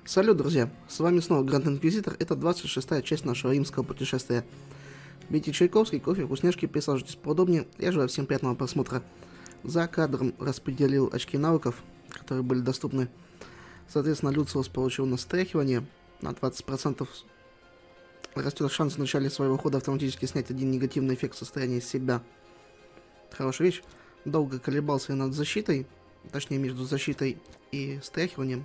Салют, друзья! С вами снова Гранд Инквизитор. Это 26-я часть нашего римского путешествия. Бейте чайковский, кофе, вкусняшки, присаживайтесь поудобнее. Я желаю всем приятного просмотра. За кадром распределил очки навыков, которые были доступны. Соответственно, Люциус получил на стряхивание на 20%. Растет шанс в начале своего хода автоматически снять один негативный эффект состояния из себя. Хорошая вещь. Долго колебался я над защитой, точнее между защитой и стряхиванием.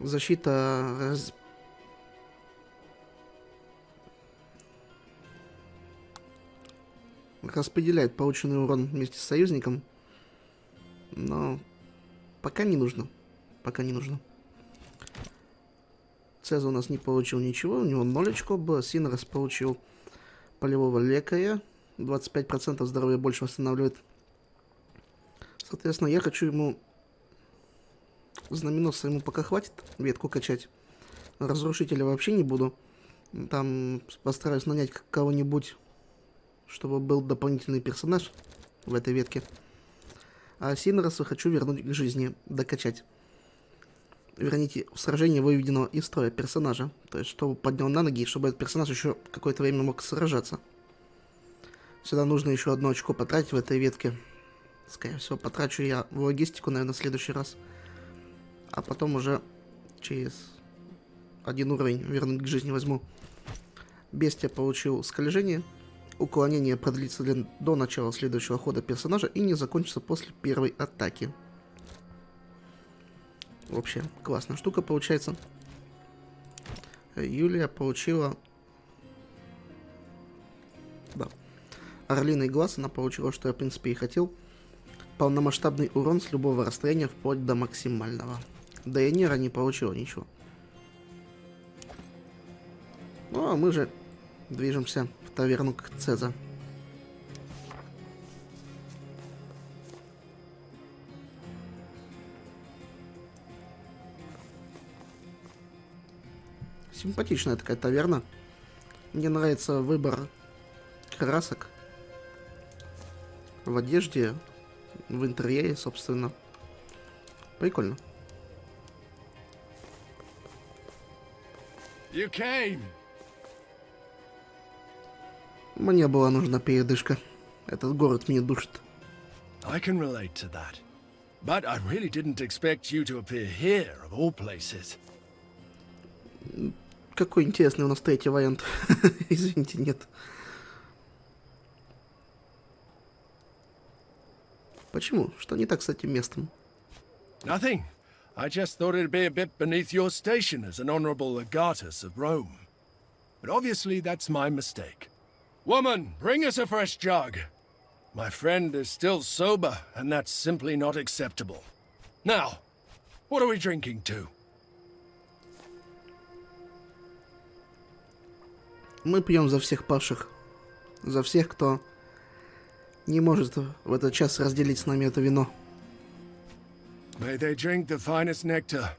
Защита распределяет полученный урон вместе с союзником, но пока не нужно. Цеза у нас не получил ничего, у него 0 очков было. Синерс получил полевого лекаря, 25% здоровья больше восстанавливает. Соответственно, я хочу ему знаменосца, ему пока хватит ветку качать. Разрушителя вообще не буду. Там постараюсь нанять кого-нибудь, чтобы был дополнительный персонаж в этой ветке. А Синерса хочу вернуть к жизни, докачать. Верните, в сражении выведенного из строя персонажа. То есть, чтобы поднял на ноги, чтобы этот персонаж еще какое-то время мог сражаться. Сюда нужно еще 1 очко потратить в этой ветке. Скорее всего, потрачу я в логистику, наверное, в следующий раз. А потом уже через 1 уровень вернуть к жизни возьму. Бестия получил скольжение. Уклонение продлится до начала следующего хода персонажа и не закончится после первой атаки. Вообще, классная штука получается. Юлия получила... Да. Орлиный глаз она получила, что я, в принципе, и хотел. Полномасштабный урон с любого расстояния вплоть до максимального. Дейнера не получила ничего. Ну, а мы же движемся в таверну к Цеза. Симпатичная такая таверна. Мне нравится выбор красок в одежде, в интерьере, собственно. Прикольно. You came. Мне была нужна передышка. Этот город меня душит. I can relate to that. But I really didn't expect you to appear here, of all places. Какой интересный у нас третий вариант. Извините, нет. Почему? Что не так с этим местом? Nothing. I just thought it'd be a bit beneath your station as an honorable legatus of Rome. But obviously that's my mistake. Woman, bring us a fresh jug. My friend is still sober, and that's simply not acceptable. Now, what are we drinking to? Мы пьем за всех павших. За всех, кто не может в этот час разделить с нами это вино. May they drink the finest nectar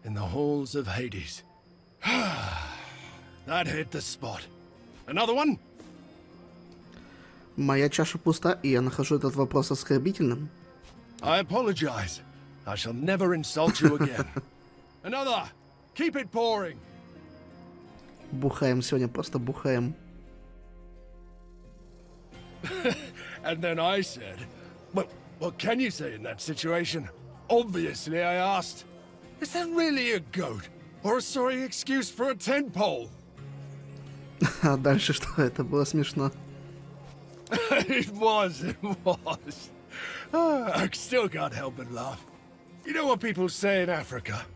in the halls of Hades. That hit the spot. Another one? Моя чаша пуста, и я нахожу этот вопрос оскорбительным. I apologize. I shall never insult you again. Another. Keep it pouring. Бухаем сегодня, просто бухаем. And then I said, well, what can you say in that situation? Obviously, I asked, is that really a goat? Or a sorry excuse for a tent pole? А дальше что? Это было смешно. It was. I still can't help but laugh. You know what people say in Africa?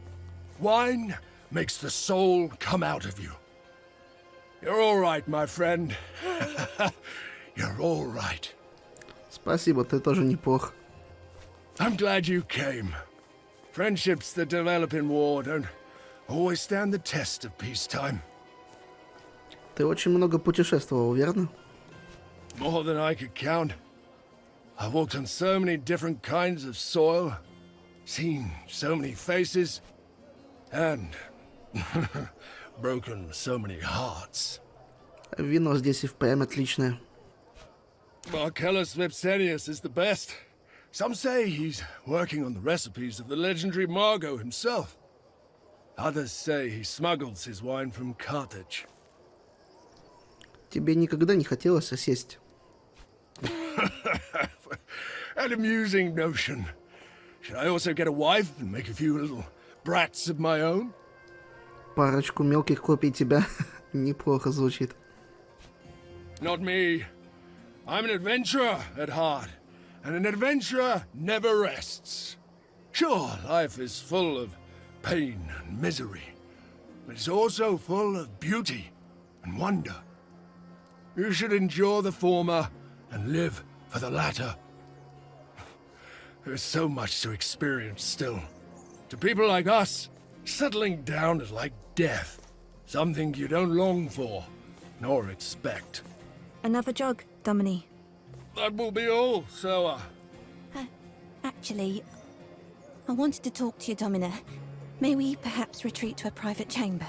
Wine makes the soul come out of you. You're all right, my friend. You're all right. Спасибо, ты тоже неплох. I'm glad you came. Friendships that develop in war don't always stand the test of peacetime. Ты очень много путешествовал, верно? More than I could count. I've walked on so many different kinds of soil, seen so many faces, and broken so many hearts. Вино здесь и впрямь отличное. Marcellus Vipsenius is the best. Some say he's working on the recipes of the legendary Margot himself. Others say he smuggles his wine from Carthage. Тебе никогда не хотелось осесть? An amusing notion. Should I also get a wife and make a few little brats of my own? Парочку мелких копий тебя. Неплохо звучит. Not me. I'm an adventurer at heart, and an adventurer never rests. Sure, life is full of pain and misery, but it's also full of beauty and wonder. You should endure the former and live for the latter. There's so much to experience still. To people like us, settling down is like death. Something you don't long for, nor expect. Another jug, Domini. That will be all, Soa. Actually, I wanted to talk to you, Domina. May we perhaps retreat to a private chamber?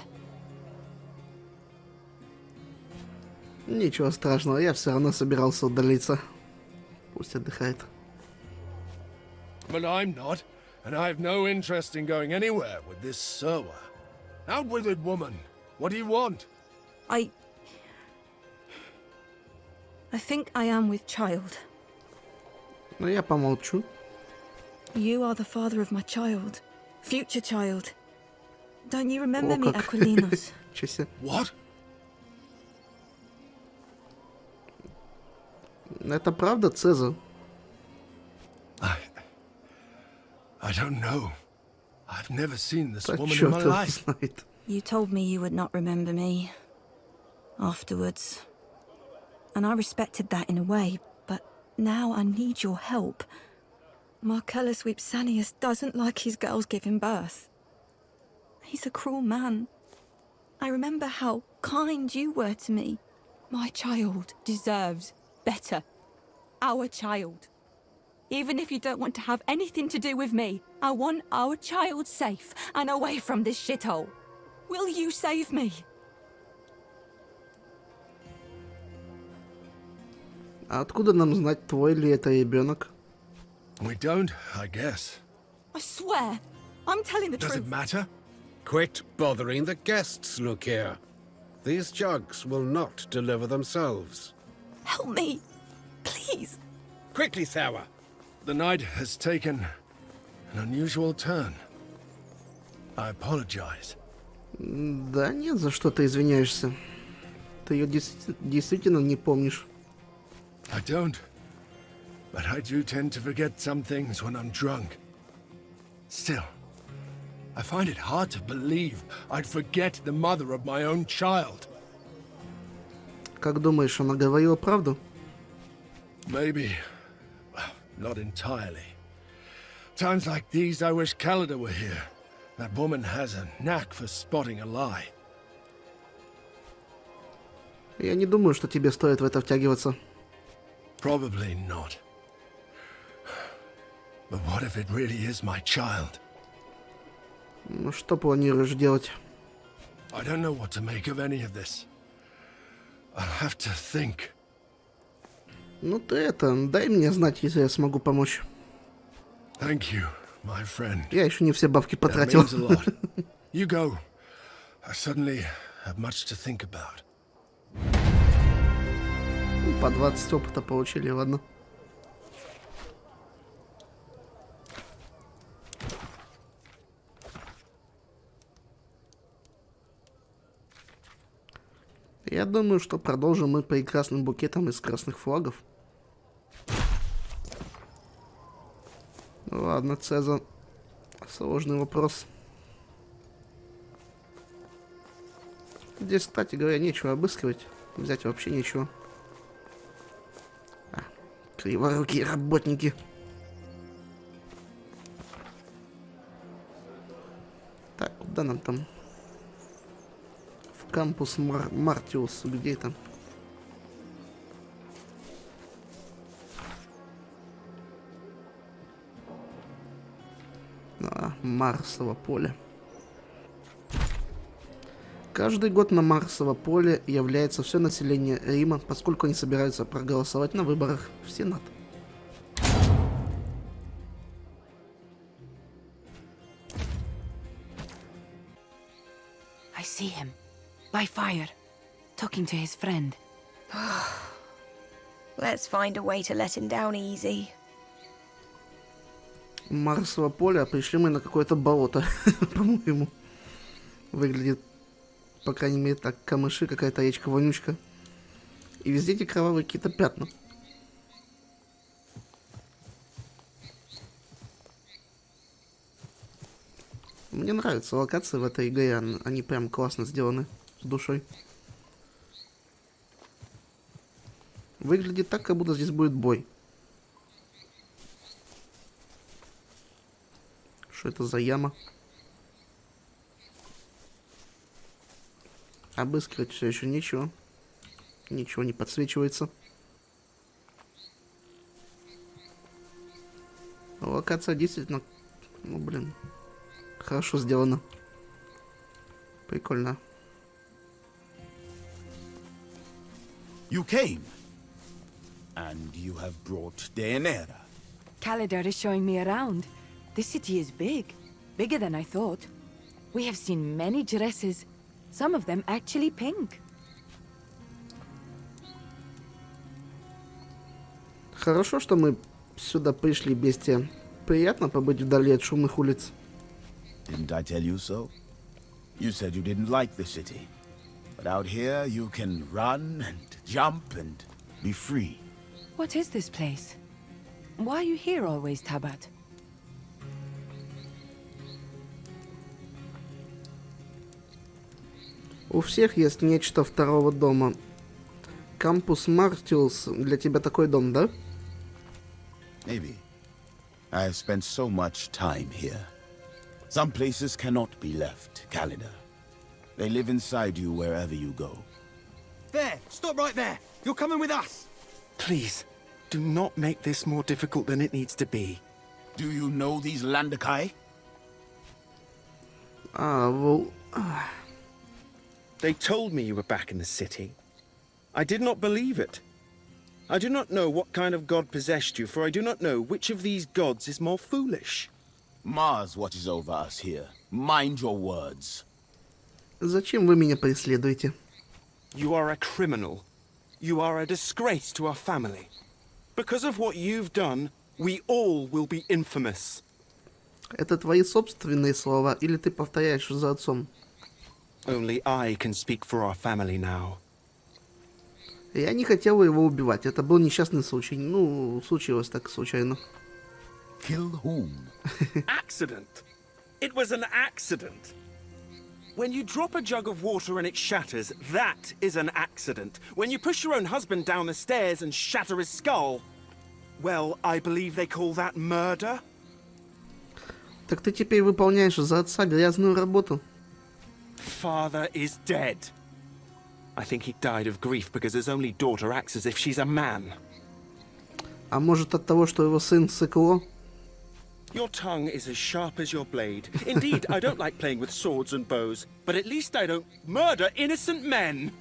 Ничего страшного, я все равно собирался удалиться. Пусть отдыхает. But I'm not, and I have no interest in going anywhere with this Soa. Outwithered woman, what do you want? I think I am with child. Но я помолчу. You are the father of my child. Future child. Don't you remember О, me, как. Aquilinos? Чё се? What? Это правда, Цезарь? I don't know. I've never seen this Да woman in чёрт my его life. знает. You told me you would not remember me. Afterwards. And I respected that in a way, but now I need your help. Marcellus Vipsanius doesn't like his girls giving birth. He's a cruel man. I remember how kind you were to me. My child deserves better. Our child. Even if you don't want to have anything to do with me, I want our child safe and away from this shithole. Will you save me? А откуда нам знать, твой ли это ребенок? We don't, I guess. I swear, I'm telling the Does truth. it matter? Quit bothering the guests, look here. These jugs will not deliver themselves. Help me, please. Quickly, Sour. The night has taken an unusual turn. I apologize. Да нет, за что ты извиняешься. Ты ее действительно не помнишь. I don't. But I do tend to forget some things when I'm drunk. Still, I find it hard to believe I'd forget the mother of my own child. Как думаешь, она говорила правду? Maybe. Not entirely. Times like these, I wish Calida were here. That woman has a knack for spotting a lie. Я не думаю, что тебе стоит в это втягиваться. Probably not. But what if it really is my child? Ну что планируешь делать? I don't know what to make of any of this. I'll have to think. Ну ты дай мне знать, если я смогу помочь. Thank you, my friend. Я еще не все бабки That потратил. means a lot. You go. I suddenly have much to think about. По 20 опыта получили, ладно. Я думаю, что продолжим мы прекрасным букетом из красных флагов. Ладно, Цезарь. Сложный вопрос. Здесь, кстати говоря, нечего обыскивать. Взять вообще нечего. Криворукие работники. Так, куда нам там? В кампус Мартиус. Где там? Марсово поле. Каждый год на Марсово поле является все население Рима, поскольку они собираются проголосовать на выборах в Сенат. I see him. By fire. Talking to his friend. Let's find a way to let him down easy. Марсово поле, а пришли мы на какое-то болото, по-моему. Выглядит, по крайней мере, так, камыши, какая-то речка-вонючка. И везде эти кровавые какие-то пятна. Мне нравятся локации в этой игре, они прям классно сделаны, с душой. Выглядит так, как будто здесь будет бой. Что это за яма? Обыскивать все еще ничего. Ничего не подсвечивается. Локация действительно, ну блин, хорошо сделана. Прикольно. You came. And you have brought Deanera. Calidar is showing me around. This city is big. Bigger than I thought. We have seen many dresses. Some of them actually pink. Хорошо, что мы сюда пришли, Бестия. Приятно побыть вдали от шумных улиц. Didn't I tell you so? You said you didn't like the city. But out here you can run and jump and be free. What is this place? Why are you here always, Tabat? У всех есть нечто второго дома. Кампус Мартиус для тебя такой дом, да? Maybe. I have spent so much time here. Some places cannot be left, Calida. They live inside you wherever you go. There! Stop right there! You're coming with us! Please, do not make this more difficult than it needs to be. Do you know these Landakai? They told me you were back in the city. I did not believe it. I do not know what kind of god possessed you, for I do not know which of these gods is more foolish. Mars watches over us here. Mind your words. Зачем вы меня преследуете? You are a criminal. You are a disgrace to our family. Because of what you've done, we all will be infamous. Это твои собственные слова, или ты повторяешь за отцом? Only I can speak for our family now. Я не хотел его убивать. Это был несчастный случай. Ну, случилось так случайно. Kill whom? Accident. It was an accident. When you drop a jug of water and it shatters, that is an accident. When you push your own husband down the stairs and shatter his skull, well, I believe they call that murder. Так ты теперь выполняешь за отца грязную работу. Father is dead. I think he died of grief because his only daughter acts as if she's a man. А может от того, что его сын сыкло? Your tongue is as sharp as your blade. Indeed, I don't like playing with swords and bows, but at least I don't murder innocent men.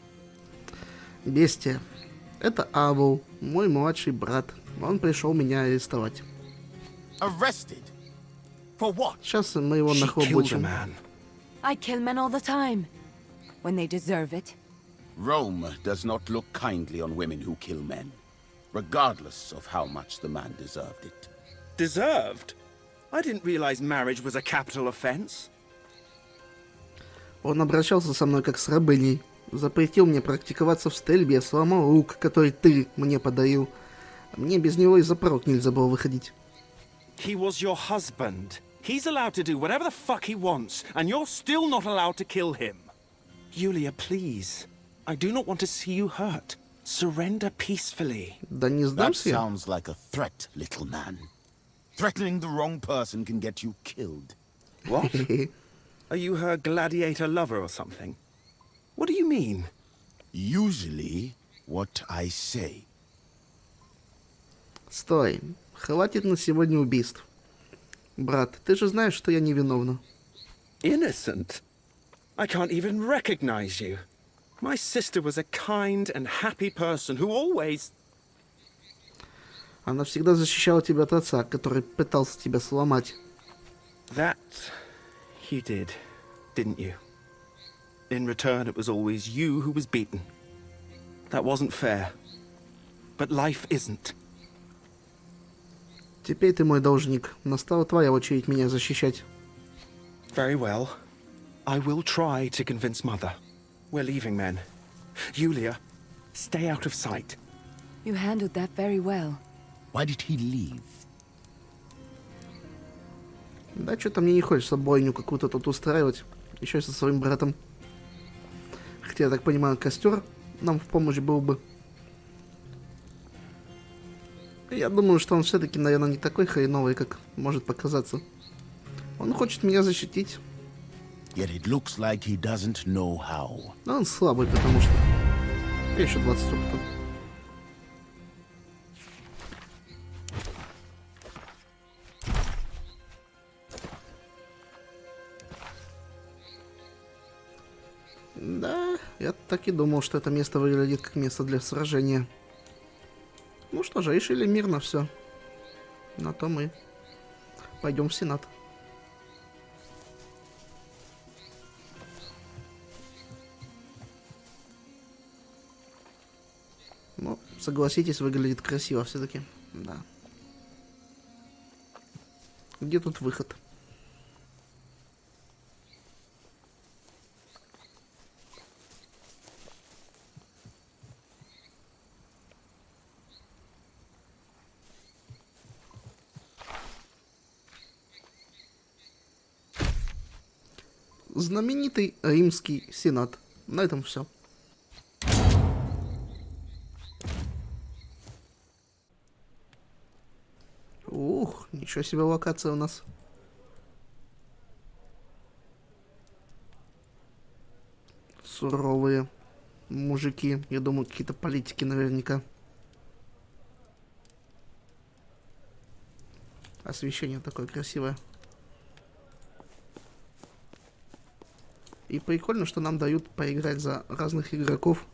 Бестия. Это Авл, мой младший брат. Он пришел меня арестовать. Arrested? For what? Сейчас мы его She killed a нахлобучим. man. I kill men all the time. When they deserve it. Rome does not look kindly on women who kill men, regardless of how much the man deserved it. Deserved? I didn't realize marriage was a capital offense. Он обращался со мной как с рабыней. Запретил мне практиковаться в стрельбе, сломал лук, который ты мне подарил. Мне без него и за порог нельзя было выходить. He was your husband. He's allowed to do whatever the fuck he wants, and you're still not allowed to kill him. Yulia, please. I do not want to see you hurt. Surrender peacefully. Да не That сдамся я. sounds like a threat, little man. Threatening the wrong person can get you killed. What? Are you her gladiator lover or something? What do you mean? Usually, what I say. Стой. Хватит на сегодня убийств. Брат, ты же знаешь, что я невиновна. Innocent? I can't even recognize you. My sister was a kind and happy person who always... Она всегда защищала тебя от отца, который пытался тебя сломать. That you did, didn't you? In return, it was always you who was beaten. That wasn't fair. But life isn't. Теперь ты мой должник. Настала твоя очередь меня защищать. Very well. I will try to convince Mother. We're leaving, men. Yulia, stay out of sight. You handled that very well. Why did he leave? Да, что-то мне не хочется бойню какую-то тут устраивать. Еще и со своим братом. Хотя, я так понимаю, костер нам в помощь был бы. Я думаю, что он все-таки, наверное, не такой хреновый, как может показаться. Он хочет меня защитить. Yet it looks like he doesn't know how. Но он слабый, потому что... Я еще 20 опыта. Да, я так и думал, что это место выглядит как место для сражения. Ну что же, решили мирно все. На то мы пойдем в Сенат. Ну, согласитесь, выглядит красиво все-таки. Да. Где тут выход? Знаменитый римский сенат. На этом все. Ух, ничего себе локация у нас. Суровые мужики. Я думаю, какие-то политики наверняка. Освещение такое красивое. И прикольно, что нам дают поиграть за разных игроков.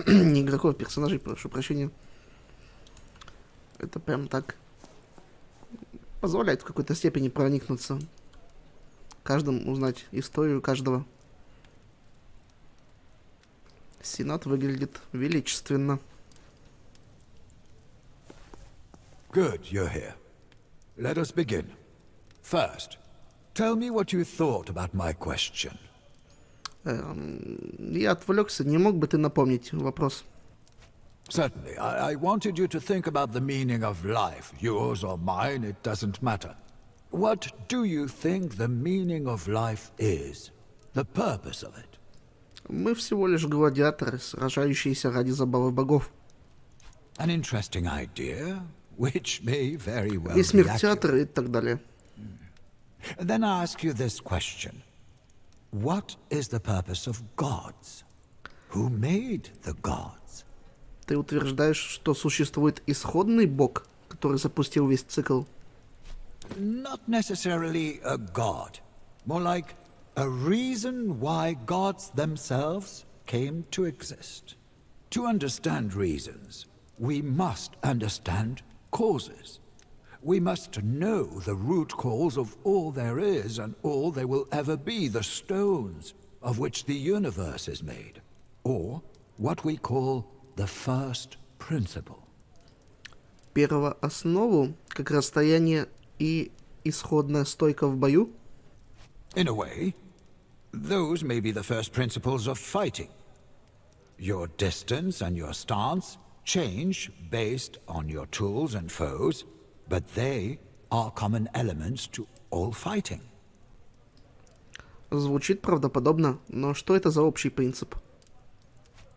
Не игроков, а персонажей, прошу прощения. Это прям так позволяет в какой-то степени проникнуться. Каждому узнать историю каждого. Сенат выглядит величественно. Good, you're here. Let us begin. First, tell me what you thought about my question. Я отвлекся. Не мог бы ты напомнить вопрос? Certainly. I wanted you to think about the meaning of life. Yours or mine, it doesn't matter. What do you think the meaning of life is? The purpose of it? Мы всего лишь гладиаторы, сражающиеся ради забавы богов. An interesting idea, which may very well И be смерть-театры и так далее. Then I ask you this question. What is the purpose of gods? Who made the gods? Ты утверждаешь, что существует исходный бог, который запустил весь цикл? Not necessarily a god. More like a reason why gods themselves came to exist. To understand reasons, we must understand causes. We must know the root cause of all there is and all there will ever be, the stones of which the universe is made, or what we call the first principle. Первооснову, как расстояние и исходная стойка в бою? In a way, those may be the first principles of fighting. Your distance and your stance change based on your tools and foes, but they are common elements to all fighting. Звучит правдоподобно, но что это за общий принцип?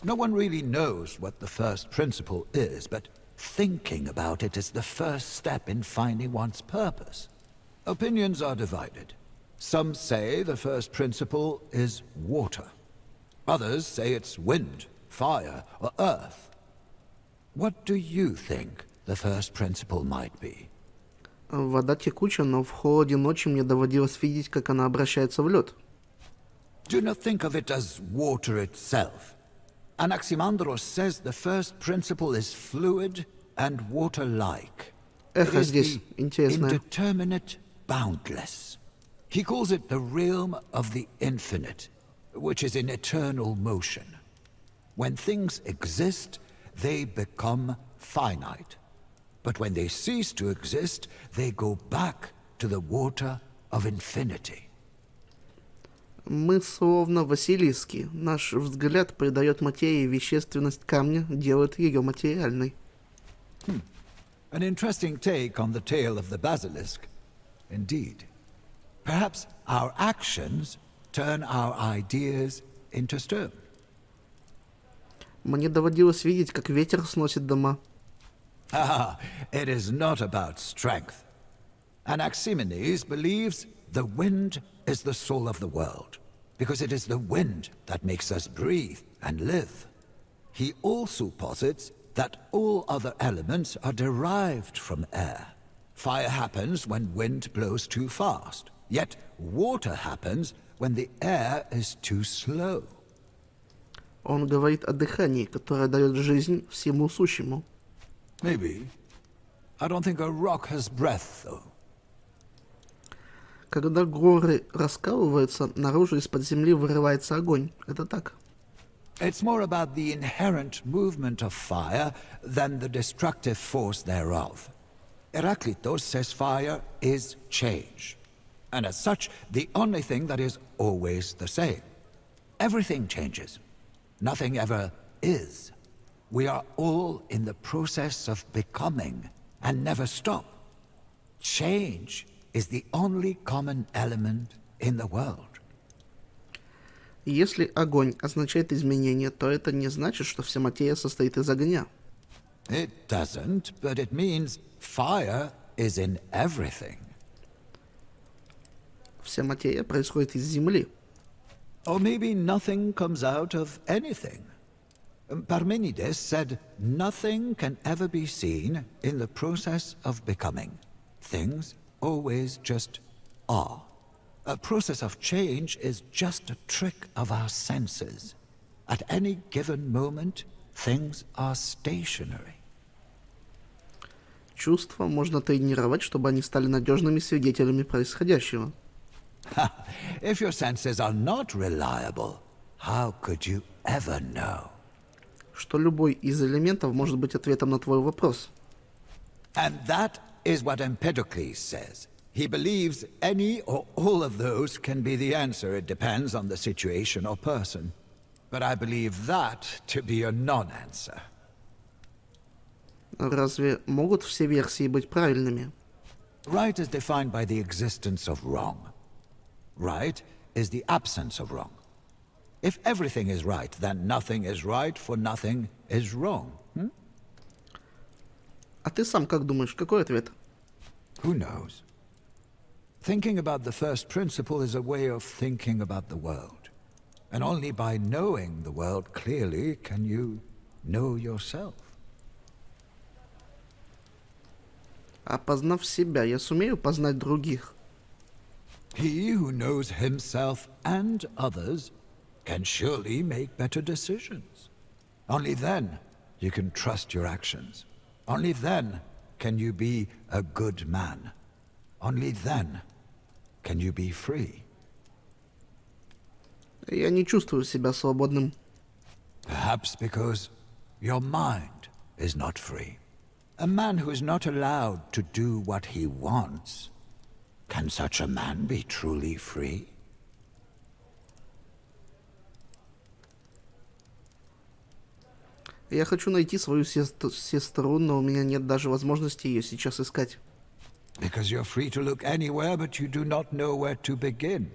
No one really knows what the first principle is, but thinking about it is the first step in finding one's purpose. Opinions are divided. Some say the first principle is water. Others say it's wind, fire, or earth. What do you think the first principle might be? Вода текуча, но в холоде ночи мне доводилось видеть, как она обращается в лед. Do not think of it as water itself. Anaximandros says the first principle is fluid and water-like. Эхо здесь интересное. Indeterminate, boundless. He calls it the realm of the infinite. which is in eternal motion. When things exist, they become finite. But when they cease to exist, they go back to the water of infinity. Мы словно Василиски. Наш взгляд придает материи вещественность камня, делает ее материальной. An interesting take on the tale of the basilisk. Indeed. Perhaps our actions turn our ideas into stone. Мне доводилось видеть, как ветер сносит дома. It is not about strength. Anaximenes believes the wind is the soul of the world, because it is the wind that makes us breathe and live. He also posits that all other elements are derived from air. Fire happens when wind blows too fast, yet water happens when the air is too slow. Он говорит о дыхании, которое дает жизнь всему сущему. Maybe. I don't think a rock has breath, though. Когда горы раскалываются, наружу из-под земли вырывается огонь. Это так. It's more about the inherent movement of fire than the destructive force thereof. Heraclitus says fire is change. And as such, the only thing that is always the same. Everything changes. Nothing ever is. We are all in the process of becoming and never stop. Change is the only common element in the world. Если огонь означает изменение, то это не значит, что вся материя состоит из огня. It doesn't, but it means fire is in everything. Вся материя происходит из земли. Or maybe nothing comes out of anything. Parmenides said nothing can ever be seen in the process of becoming. Things always just are. A process of change is just a trick of our senses. At any given moment, things are stationary. Чувства можно тренировать, чтобы они стали надежными свидетелями происходящего. If your senses are not reliable, how could you ever know? Что любой из элементов может быть ответом на твой вопрос. And that is what Empedocles says. He believes any or all of those can be the answer. It depends on the situation or person. But I believe that to be a non-answer. Разве могут все версии быть правильными? Right is defined by the existence of wrong. Right is the absence of wrong. If everything is right, then nothing is right, for nothing is wrong. А ты сам как думаешь, какой ответ? Who knows? Thinking about the first principle is a way of thinking about the world. And only by knowing the world clearly can you know yourself. А познав себя, я сумею познать других. He who knows himself and others can surely make better decisions. Only then you can trust your actions. Only then can you be a good man. Only then can you be free. Я не чувствую себя свободным. Perhaps because your mind is not free. A man who is not allowed to do what he wants, can such a man be truly free? Я хочу найти свою сестру, но у меня нет даже возможности ее сейчас искать. Because you're free to look anywhere, but you do not know where to begin.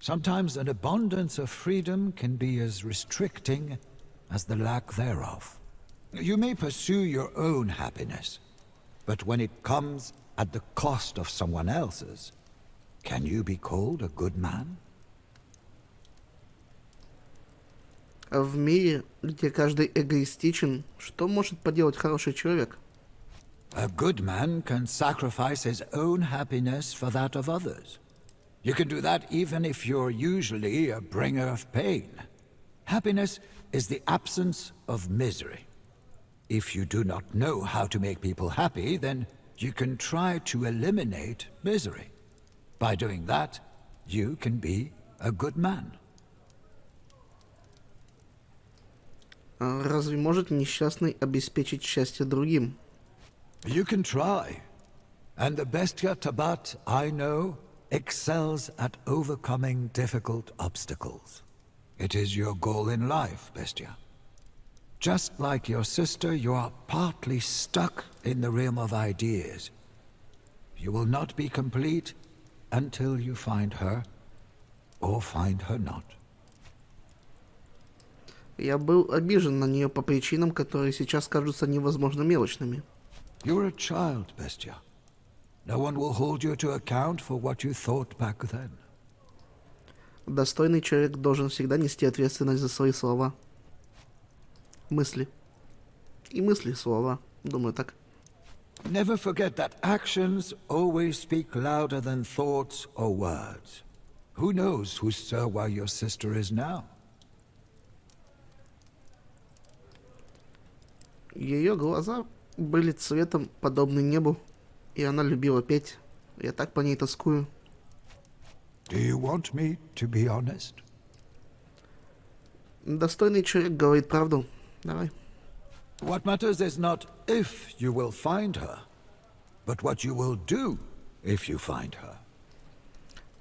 Sometimes an abundance of freedom can be as restricting as the lack thereof. You may pursue your own happiness, but when it comes at the cost of someone else's, can you be called a good man? В мире, где каждый эгоистичен, что может поделать хороший человек? A good man can sacrifice his own happiness for that of others. You can do that even if you're usually a bringer of pain. Happiness is the absence of misery. If you do not know how to make people happy, then you can try to eliminate misery. By doing that, you can be a good man. А разве может несчастный обеспечить счастье другим? You can try. And the Bestia Tabat I know excels at overcoming difficult obstacles. It is your goal in life, Bestia. Just like your sister, you are partly stuck in the realm of ideas. You will not be complete until you find her, or find her not. Я был обижен на нее по причинам, которые сейчас кажутся невозможно мелочными. You're a child, Bestia. No one will hold you to account for what you thought back then. Достойный человек должен всегда нести ответственность за свои слова. Мысли. И мысли, слова. Думаю, так. Never forget that actions always speak louder than thoughts or words. Who knows whose Sirwa your sister is now? Ее глаза были цветом, подобны небу, и она любила петь. Я так по ней тоскую. Do you want me to be honest? Достойный человек говорит правду. Давай. What matters is not if you will find her, but what you will do if you find her.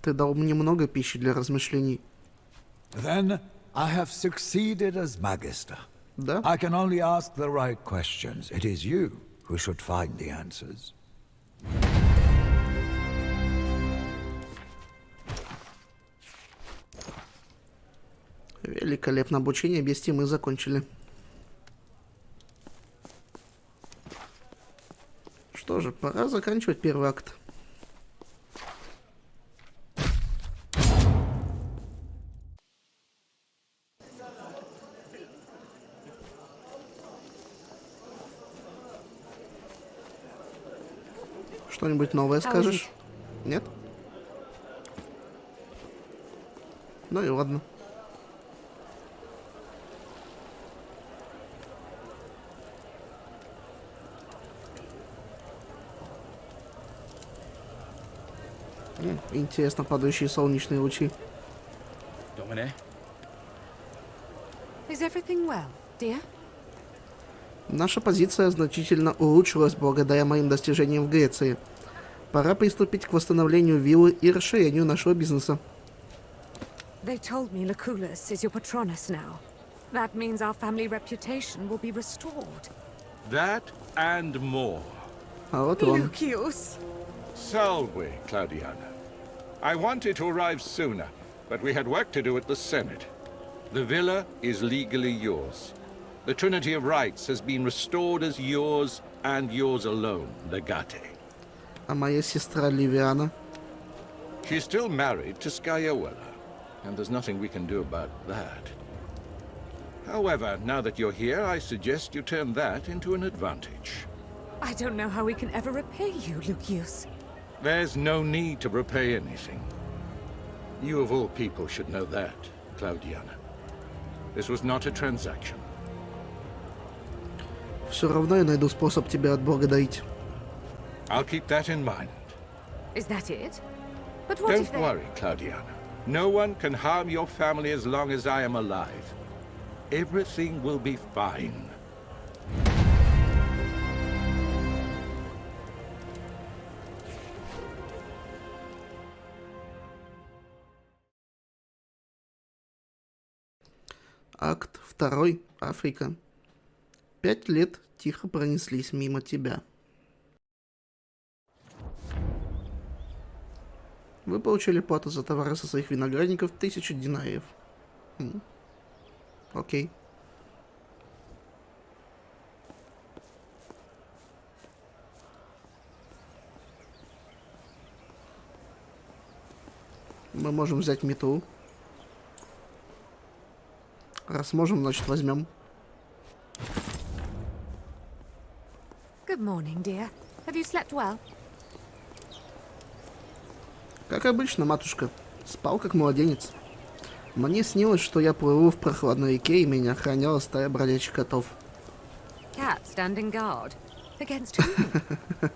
Ты дал мне много пищи для размышлений. Then I have succeeded as Magister. Да? I can only ask the right questions. It is you who should find the answers. Великолепно. Обучение Бестии мы закончили. Что же, пора заканчивать первый акт. Что-нибудь новое скажешь? Нет? Ну и ладно. Интересно, падающие солнечные лучи. Is everything well, dear? Наша позиция значительно улучшилась благодаря моим достижениям в Греции. Пора приступить к восстановлению виллы и расширению нашего бизнеса. They told me Lukulла is your patronus now. That means our family reputation will be restored. That and more. А вот он. Lucius! Salve, Claudiana. I wanted to arrive sooner, but we had work to do at the Senate. The villa is legally yours. The Trinity of Rights has been restored as yours and yours alone, legate. А моя сестра Ливиана? She's still married to Tяжёлая, and there's nothing we can do about that. However, now that you're here, I suggest you turn that into an advantage. I don't know how we can ever repay you, Lucius. There's no need to repay anything. You of all people should know that, Claudiana. This was not a transaction. Все равно я найду способ тебя отблагодарить. I'll keep that in mind. Is that it? But what if Don't worry, Claudiana. No one can harm your family as long as I am alive. Everything will be fine. Акт 2. Африка. 5 лет тихо пронеслись мимо тебя. Вы получили плату за товары со своих виноградников 1000 динариев. Окей. Мы можем взять метлу. Раз можем, значит возьмем. Good morning, dear. Have you slept well? Как обычно, матушка. Спал как младенец. Мне снилось, что я плыву в прохладной реке, и меня охраняла стая бродячих котов. Cat standing guard. Against whom?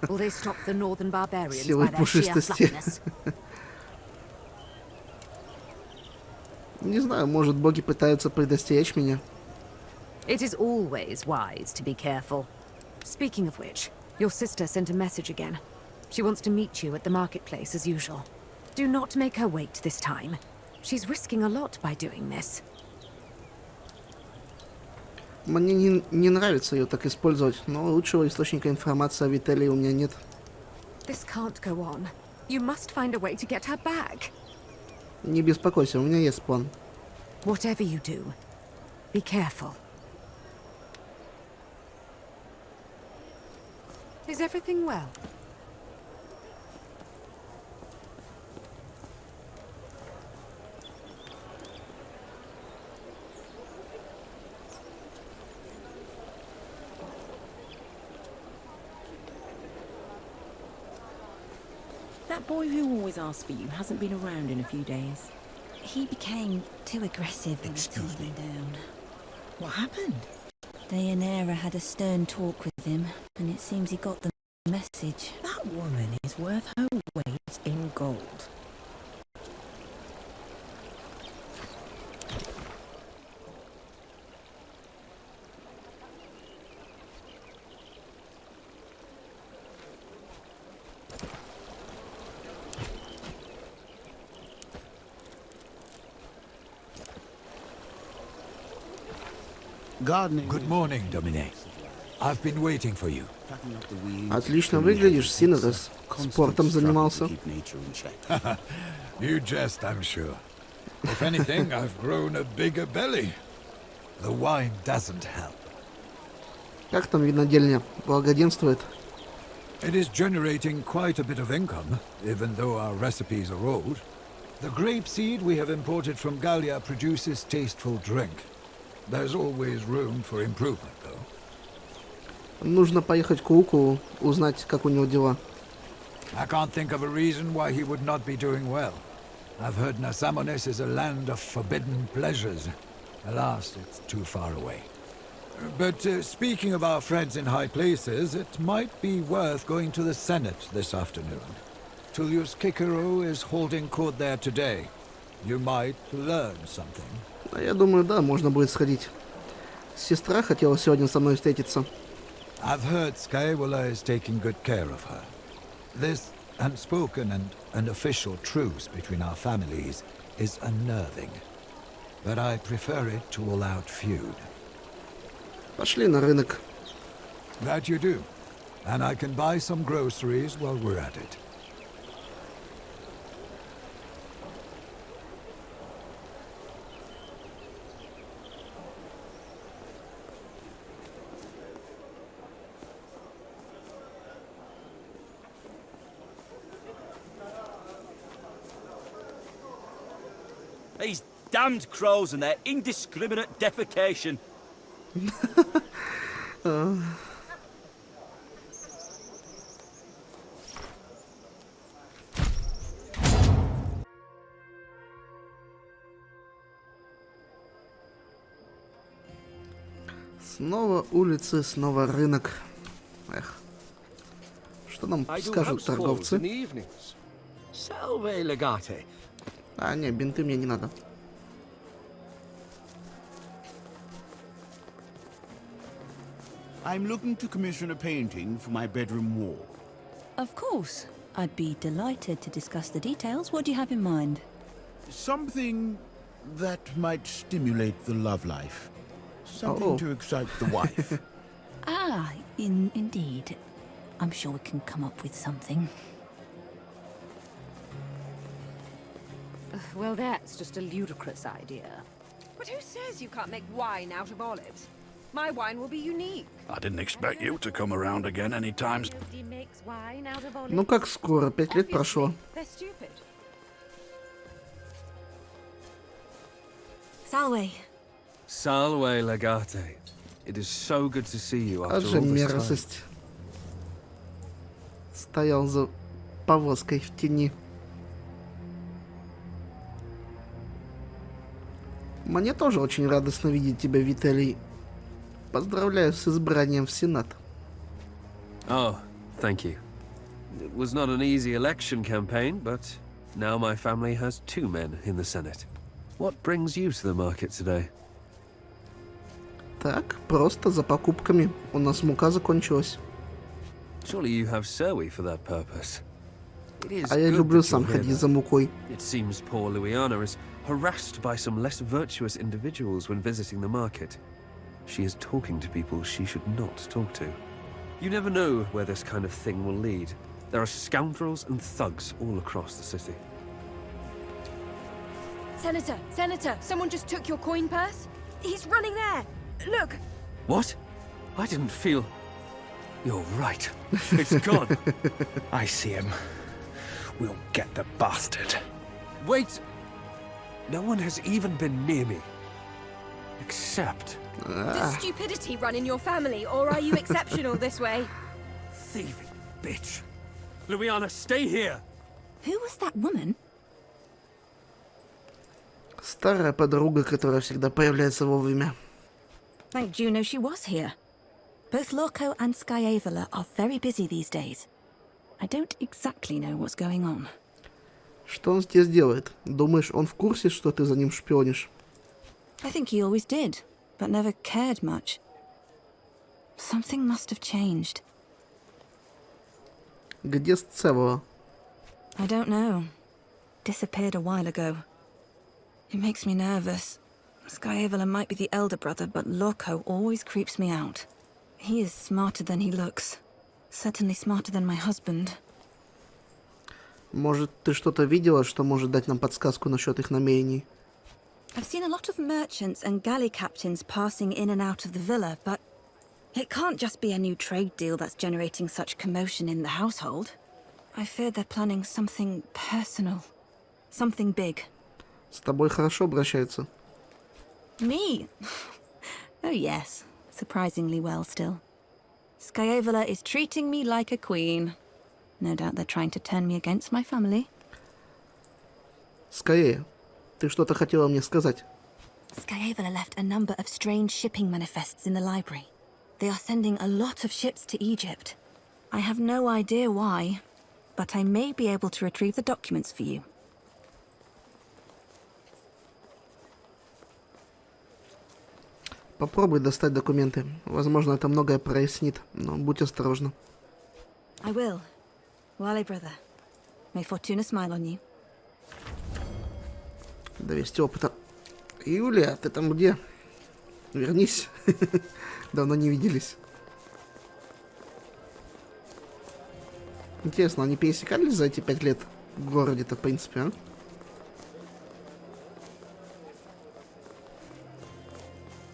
Will they stop the northern barbarians Силой by their sheer пушистости. flatness? Не знаю, может, боги пытаются предостеречь меня. It is always wise to be careful. Speaking of which, your sister sent a message again. She wants to meet you at the marketplace as usual. Do not make her wait this time. She's risking a lot by doing this. Мне не нравится ее так использовать, но лучшего источника информации о Вителии у меня нет. This can't go on. You must find a way to get her back. Не беспокойся, у меня есть план. Whatever you do, be careful. Is everything well? That boy who always asks for you hasn't been around in a few days. He became too aggressive when I calmed him down. What happened? Deianira had a stern talk with him, and it seems he got the message. That woman is worth her weight in gold. Good morning, Domine. I've been waiting for you. Отлично выглядишь, Синодос. Спортом занимался. You jest, I'm sure. If anything, I've grown a bigger belly. The wine doesn't help. Как там винодельня? Благоденствует? It is generating quite a bit of income, even though our recipes are old. The grape seed we have imported from Gallia produces tasteful drink. There's always room for improvement, though. Нужно поехать к Лукулу, узнать, как у него дела. I can't think of a reason why he would not be doing well. I've heard Nasamones is a land of forbidden pleasures. Alas, it's too far away. But speaking of our friends in high places, it might be worth going to the Senate this afternoon. Tullius Cicero is holding court there today. You might learn something. Я думаю, да, можно будет сходить. Сестра хотела сегодня со мной встретиться. I've heard Skywalla is taking good care of her. This unspoken and unofficial truce between our families is unnerving. But I prefer it to all-out feud. Пошли на рынок. That you do. And I can buy some groceries while we're at it. These damned crows and their indiscriminate defecation. Снова улицы, снова рынок. Эх. Что нам скажут торговцы? А, не, бинты мне не надо. I'm looking to commission a painting for my bedroom wall. Of course. I'd be delighted to discuss the details. What do you have in mind? Something that might stimulate the love life. Something to excite the wife. Indeed. I'm sure we can come up with something. Well, that's just a ludicrous idea. But who says you can't make wine out of olives? My wine will be unique. I didn't expect you to come around again anytime. Ну как скоро? 5 лет прошло. They're stupid. Salve. Salve, legate. It is so good to see you after all Же this time. мерзость. Стоял за повозкой в тени. Мне тоже очень радостно видеть тебя, Вителий. Поздравляю с избранием в Сенат. Oh, thank you. It was not an easy election campaign, but now my family has 2 men in the Senate. What brings you to the market today? Так, просто за покупками. У нас мука закончилась. Surely you have Serwi for that purpose. It is А я good люблю that сам you're here, ходить though. за мукой. It seems poor Louiana is harassed by some less virtuous individuals when visiting the market. She is talking to people she should not talk to. You never know where this kind of thing will lead. There are scoundrels and thugs all across the city. Senator, someone just took your coin purse? He's running there! Look! What? I didn't feel... You're right. It's gone. I see him. We'll get the bastard. Wait! No one has even been near me. Except... Does stupidity run in your family, or are you exceptional this way? Thieving bitch. Louiana, stay here! Who was that woman? Старая подруга, которая всегда появляется вовремя. Thank Juno she was here. Both Lorco and Skyavola are very busy these days. I don't exactly know what's going on. Что он здесь делает? Думаешь, он в курсе, что ты за ним шпионишь? I think he always did, but never cared much. Something must have changed. Где Сцевола? I don't know. Disappeared a while ago. It makes me nervous. Skyavola might be the elder brother, but Lorco always creeps me out. He is smarter than he looks. Certainly smarter than my husband. Может, ты что-то видела, что может дать нам подсказку насчет их намерений? I've seen a lot of merchants and galley captains passing in and out of the villa, but it can't just be a new trade deal that's generating such commotion in the household. I fear they're planning something personal. Something big. С тобой хорошо обращаются? Me? Oh yes, surprisingly well still. Skyavola is treating me like a queen. No doubt they're trying to turn me against my family. Скорее. Ты что-то хотела мне сказать? Skyavola left a number of strange shipping manifests in the library. They are sending a lot of ships to Egypt. I have no idea why, but I may be able to retrieve the documents for you. Попробуй достать документы. Возможно, это многое прояснит, но будь осторожна. I will. Wale, brother. May Fortuna smile on you. 200 опыта. Юлия, ты там где? Вернись. Давно не виделись. Интересно, они пересекались за эти 5 лет в городе-то, в принципе, а?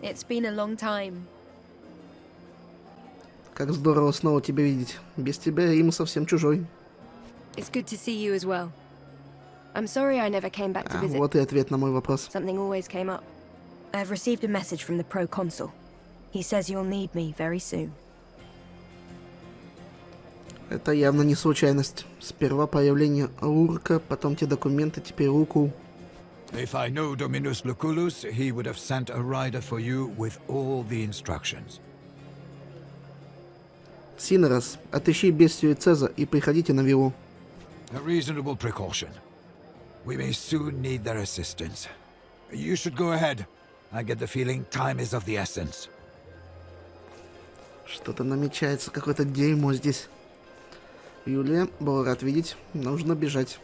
It's been a long time. Как здорово снова тебя видеть. Без тебя Рим совсем чужой. It's good to see you as well. I'm sorry I never came back to visit. Вот и ответ на мой вопрос. Something always came up. I've received a message from the proconsul. He says you'll need me very soon. Это явно не случайность. Сперва появление Урка, потом те документы, теперь Лукул. If I know Dominus Lucullus, he would have sent a rider for you with all the instructions. Синерас, отыщи Бестию и Цеза и приходите на виллу. A reasonable precaution. We may soon need their assistance. You should go ahead. I get the feeling time is of the essence. Что-то намечается, какое-то дерьмо здесь. Юлия, был рад видеть. Нужно бежать.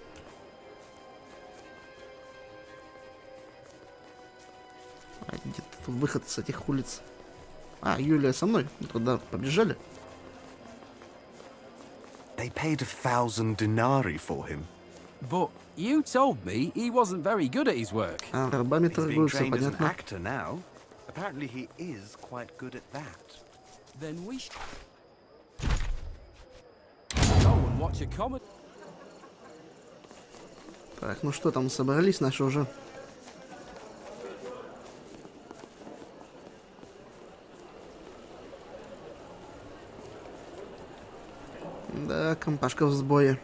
А где тут выход с этих улиц? А, Юлия со мной. Туда побежали. They paid 1,000 denarii for him. But you told me he wasn't very good at his work. А рабами He's being торгуются, trained as an понятно. actor now. Apparently he is quite good at that. Then we should go and watch a comedy. Так, ну что там, собрались наши уже? Да, компашка в сборе.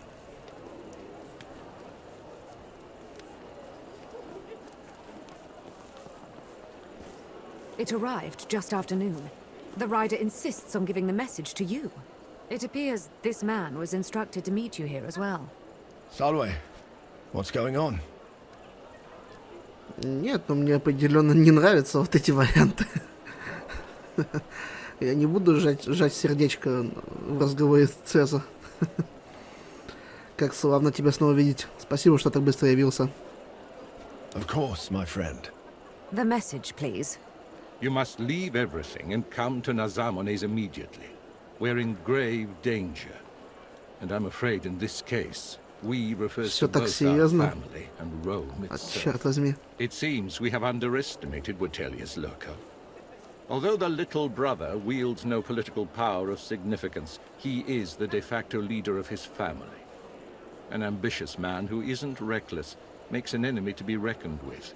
It arrived just after noon. The rider insists on giving the message to you. It appears this man was instructed to meet you here as well. Zolotaya, what's going on? Нет, ну мне определенно не нравятся вот эти варианты. Я не буду жать сердечко в разговоре с Цеза. Как славно тебя снова видеть. Спасибо, что так быстро явился. Of course, my friend. The message, please. You must leave everything and come to Nazamones immediately. We're in grave danger. And I'm afraid in this case, we refer to both our family and Rome itself. It seems we have underestimated Vitellius Loco. Although the little brother wields no political power of significance, he is the de facto leader of his family. An ambitious man who isn't reckless makes an enemy to be reckoned with.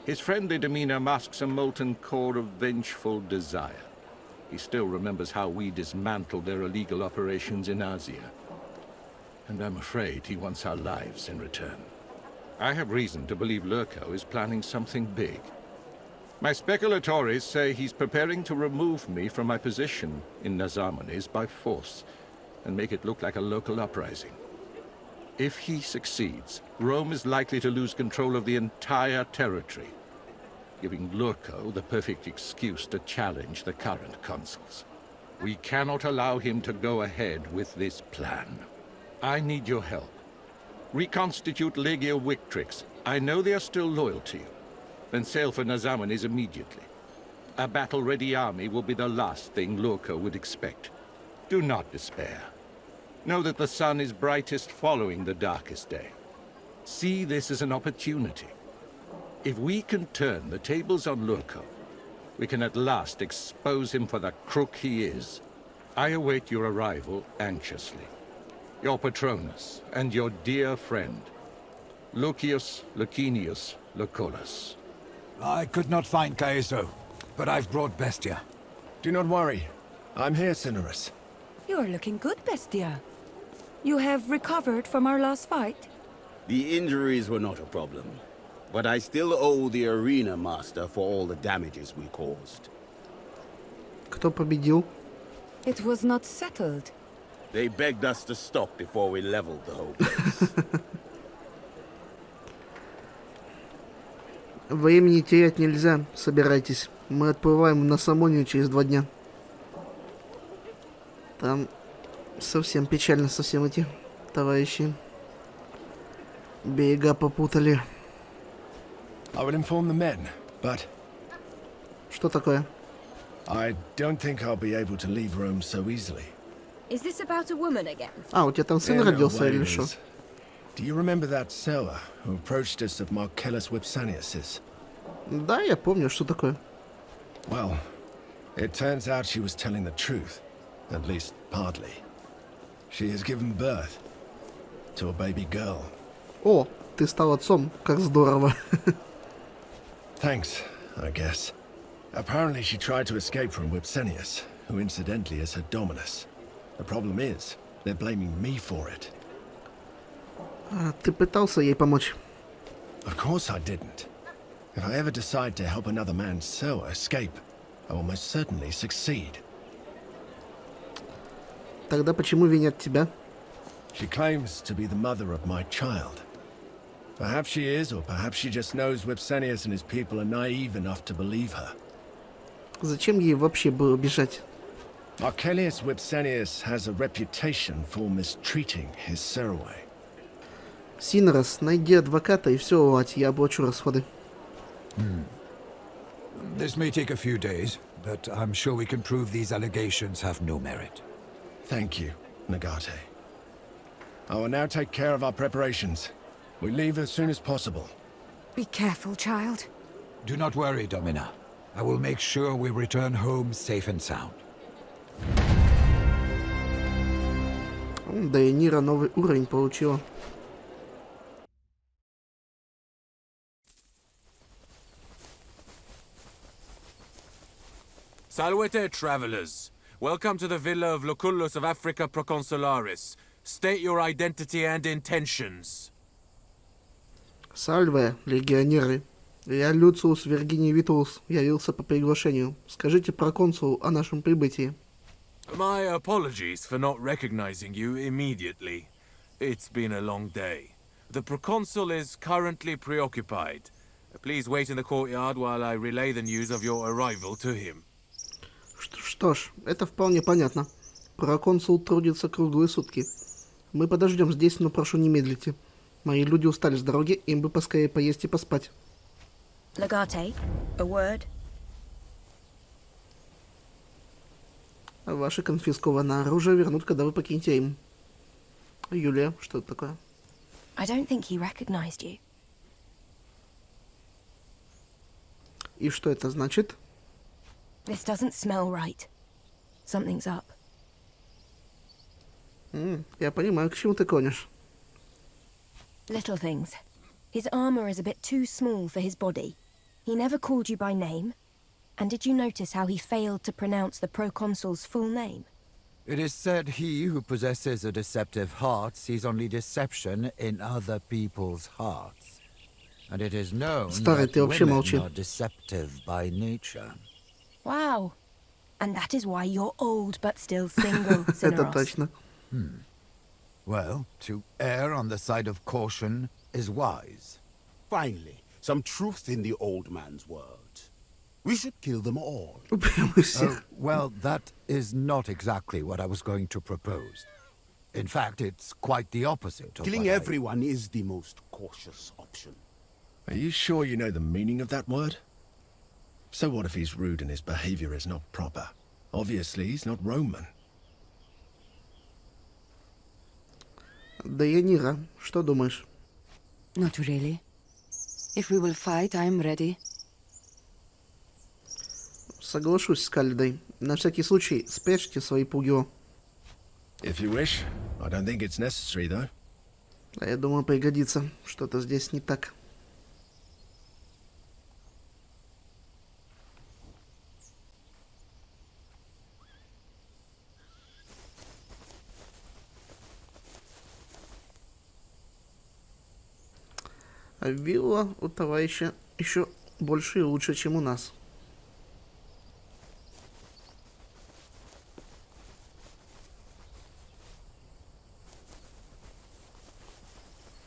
His friendly demeanor masks a molten core of vengeful desire. He still remembers how we dismantled their illegal operations in Asia. And I'm afraid he wants our lives in return. I have reason to believe Lurko is planning something big. My speculatories say he's preparing to remove me from my position in Nazamones by force and make it look like a local uprising. If he succeeds, Rome is likely to lose control of the entire territory, giving Lurko the perfect excuse to challenge the current consuls. We cannot allow him to go ahead with this plan. I need your help. Reconstitute Legio Victrix. I know they are still loyal to you. Then sail for Nazamones immediately. A battle-ready army will be the last thing Lurko would expect. Do not despair. Know that the sun is brightest following the darkest day. See this as an opportunity. If we can turn the tables on Lurko, we can at last expose him for the crook he is. I await your arrival anxiously. Your Patronus and your dear friend, Lucius Licinius Lucullus. I could not find Caeso, but I've brought Bestia. Do not worry. I'm here, Cinerus. You're looking good, Bestia. You have recovered from our last fight? The injuries were not a problem, but I still owe the arena master for all the damages we caused. Кто победил? It was not settled. They begged us to stop before we leveled the whole place. Времени терять нельзя. Собирайтесь. Мы отплываем на Самонию через 2 дня. Там совсем печально, совсем эти товарищи. Берега попутали. I will inform the men, but... Что такое? I don't think I'll be able to leave Rome so easily. Is this about a woman again? А, у тебя там сын родился или что? Do you remember that seller who approached us at Marcellus Vipsanius's? Да, я помню, что такое. Well, it turns out she was telling the truth, at least partly. She has given birth to a baby girl. О, ты стал отцом, как здорово. Thanks, I guess. Apparently she tried to escape from Vipsanius, who incidentally is her dominus. The problem is, they're blaming me for it. Ты пытался ей помочь? Of course I didn't. If I ever decide to help another man's soul escape, I will most certainly succeed. Тогда почему винят тебя? She claims to be the mother of my child. Perhaps she is, or perhaps she just knows Vipsanius and his people are naive enough to believe her. Зачем ей вообще было бежать? Marcellus Vipsanius has a reputation for mistreating his Cerway. Синерос, найди адвоката и все уладь, я оплачу расходы. This may take a few days, but I'm sure we can prove these allegations have no merit. Thank you, Negate. I will now take care of our preparations. We leave as soon as possible. Be careful, child. Do not worry, Domina. I will make sure we return home safe and sound. Да и Нира новый уровень получила. Salvete, travelers. Welcome to the villa of Lucullus of Africa Proconsularis. State your identity and intentions. Сальве, легионеры. Я Люциус Виргиний Витулус, явился по приглашению. Скажите проконсулу о нашем прибытии. My apologies for not recognizing you immediately. It's been a long day. The proconsul is currently preoccupied. Please wait in the courtyard while I relay the news of your arrival to him. Что ж, это вполне понятно. Проконсул трудится круглые сутки. Мы подождем здесь, но прошу не медлите. Мои люди устали с дороги, им бы поскорее поесть и поспать. Legate, a word. Ваше конфискованное оружие вернут, когда вы покинете Рим. Юлия, что это такое? I don't think he recognized you. И что это значит? This doesn't smell right. Something's up. Я понимаю, к чему ты клонишь. Little things. His armor is a bit too small for his body. He never called you by name. And did you notice how he failed to pronounce the proconsul's full name? It is said he who possesses a deceptive heart sees only deception in other people's hearts. And it is known Старый, ты that вообще women молчи. are deceptive by nature. Wow. And that is why you're old but still single, Это Cineros. точно. Well, to err on the side of caution is wise. Finally, some truth in the old man's words. We should kill them all. Well, that is not exactly what I was going to propose. In fact, it's quite the opposite of Killing what everyone is the most cautious option. Are you sure you know the meaning of that word? So what if he's rude and his behavior is not proper? Obviously, he's not Roman. Дейанира, что думаешь? Not really. If we will fight, I am ready. Соглашусь с Калидой. На всякий случай, спрячьте свои пугио. If you wish. I don't think it's necessary, though. А я думаю, пригодится. Что-то здесь не так. А вилла у товарища еще больше и лучше, чем у нас.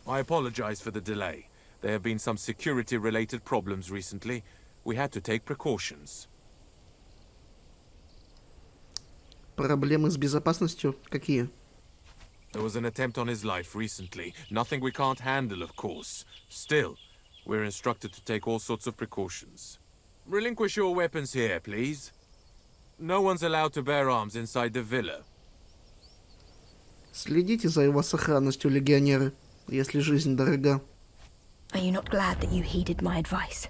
I apologize for the delay. There have been some security-related problems recently. We had to take precautions. Проблемы с безопасностью какие? There was an attempt on his life recently. Nothing we can't handle, of course. Still, we're instructed to take all sorts of precautions. Relinquish your weapons here, please. No one's allowed to bear arms inside the villa. Следите за его сохранностью, легионеры, если жизнь дорога. Are you not glad that you heeded my advice?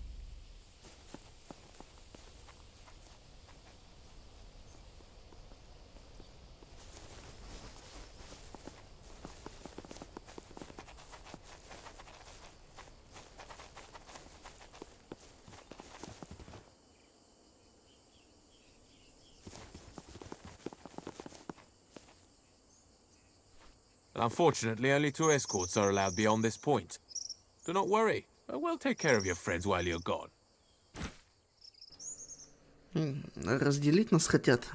Unfortunately, only 2 escorts are allowed beyond this point. Do not worry. We'll take care of your friends while you're gone. Разделить нас хотят.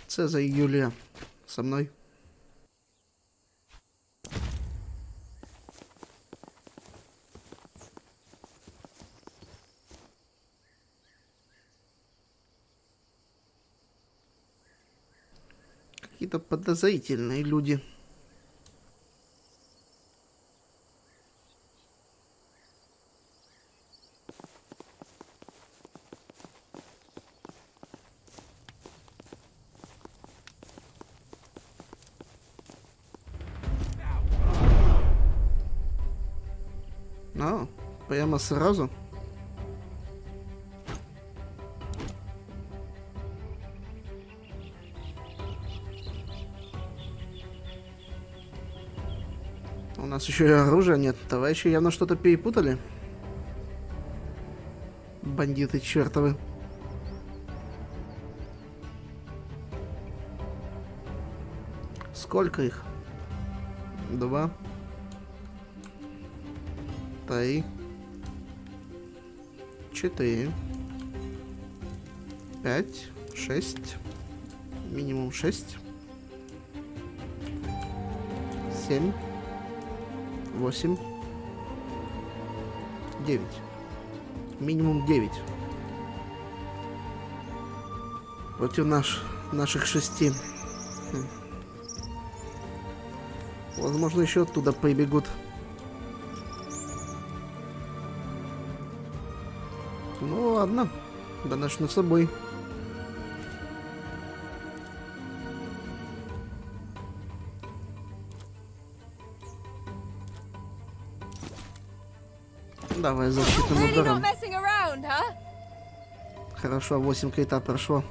Цезарь и Юлия. Со мной. Какие-то подозрительные люди. А, прямо сразу? У нас еще и оружия нет. Товарищи явно что-то перепутали. Бандиты чертовы. Сколько их? 2. 3. 4. 5. 6. Минимум 6. 7. 8. 9. Минимум 9. Против наших 6. Возможно, еще оттуда прибегут. Ну ладно, да начну с собой. Давай защитным ударом. Хорошо, 8 крита прошло.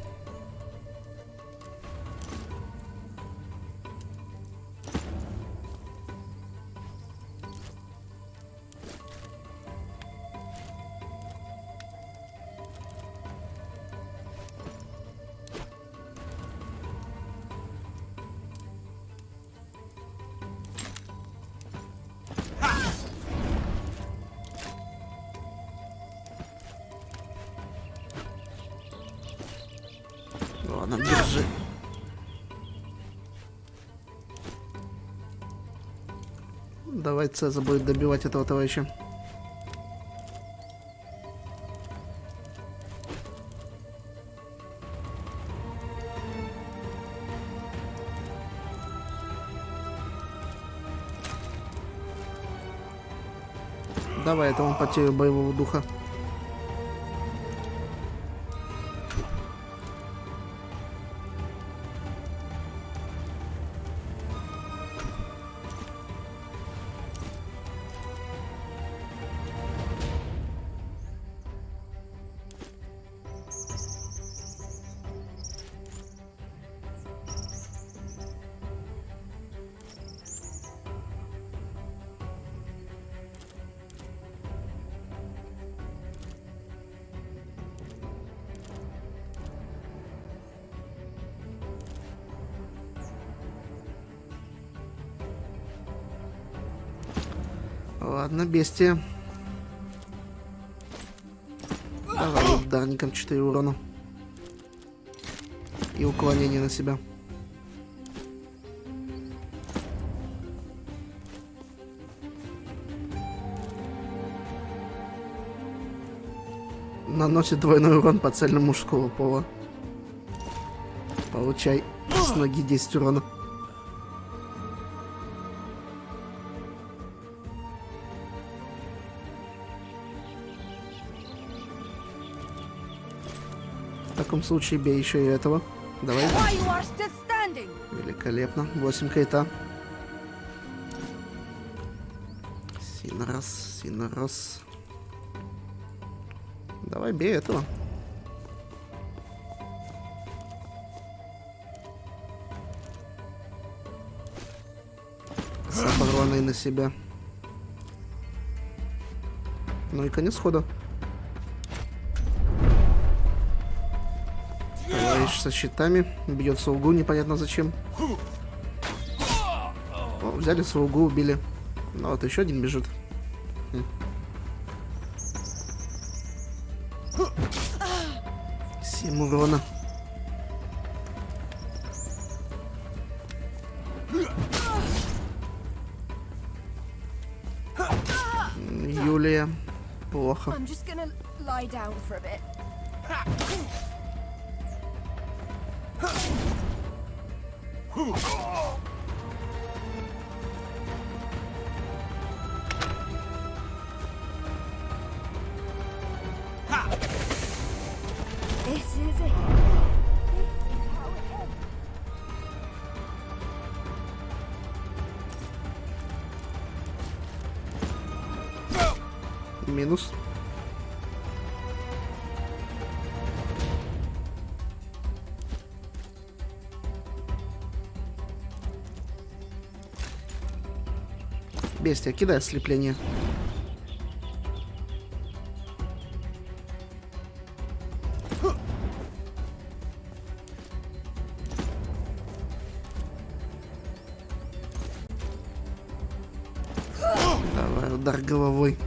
Ладно, держи. Давай Цеза будет добивать этого товарища. Давай этому потерю боевого духа. Ладно, бестия. Давай ударником 4 урона. И уклонение на себя. Наносит двойной урон по целям мужского пола. Получай с ноги 10 урона. В таком случае бей еще и этого. Давай. Великолепно. 8 кайта. Синорос. Давай бей этого. С обороной на себя. Ну и конец хода. Товарищ со щитами. Бьет слугу, непонятно зачем. О, взяли слугу, убили. Ну вот еще один бежит. 7 урона. Юлия. Плохо. Минус. Бестия, кидай ослепление. Давай, удар головой.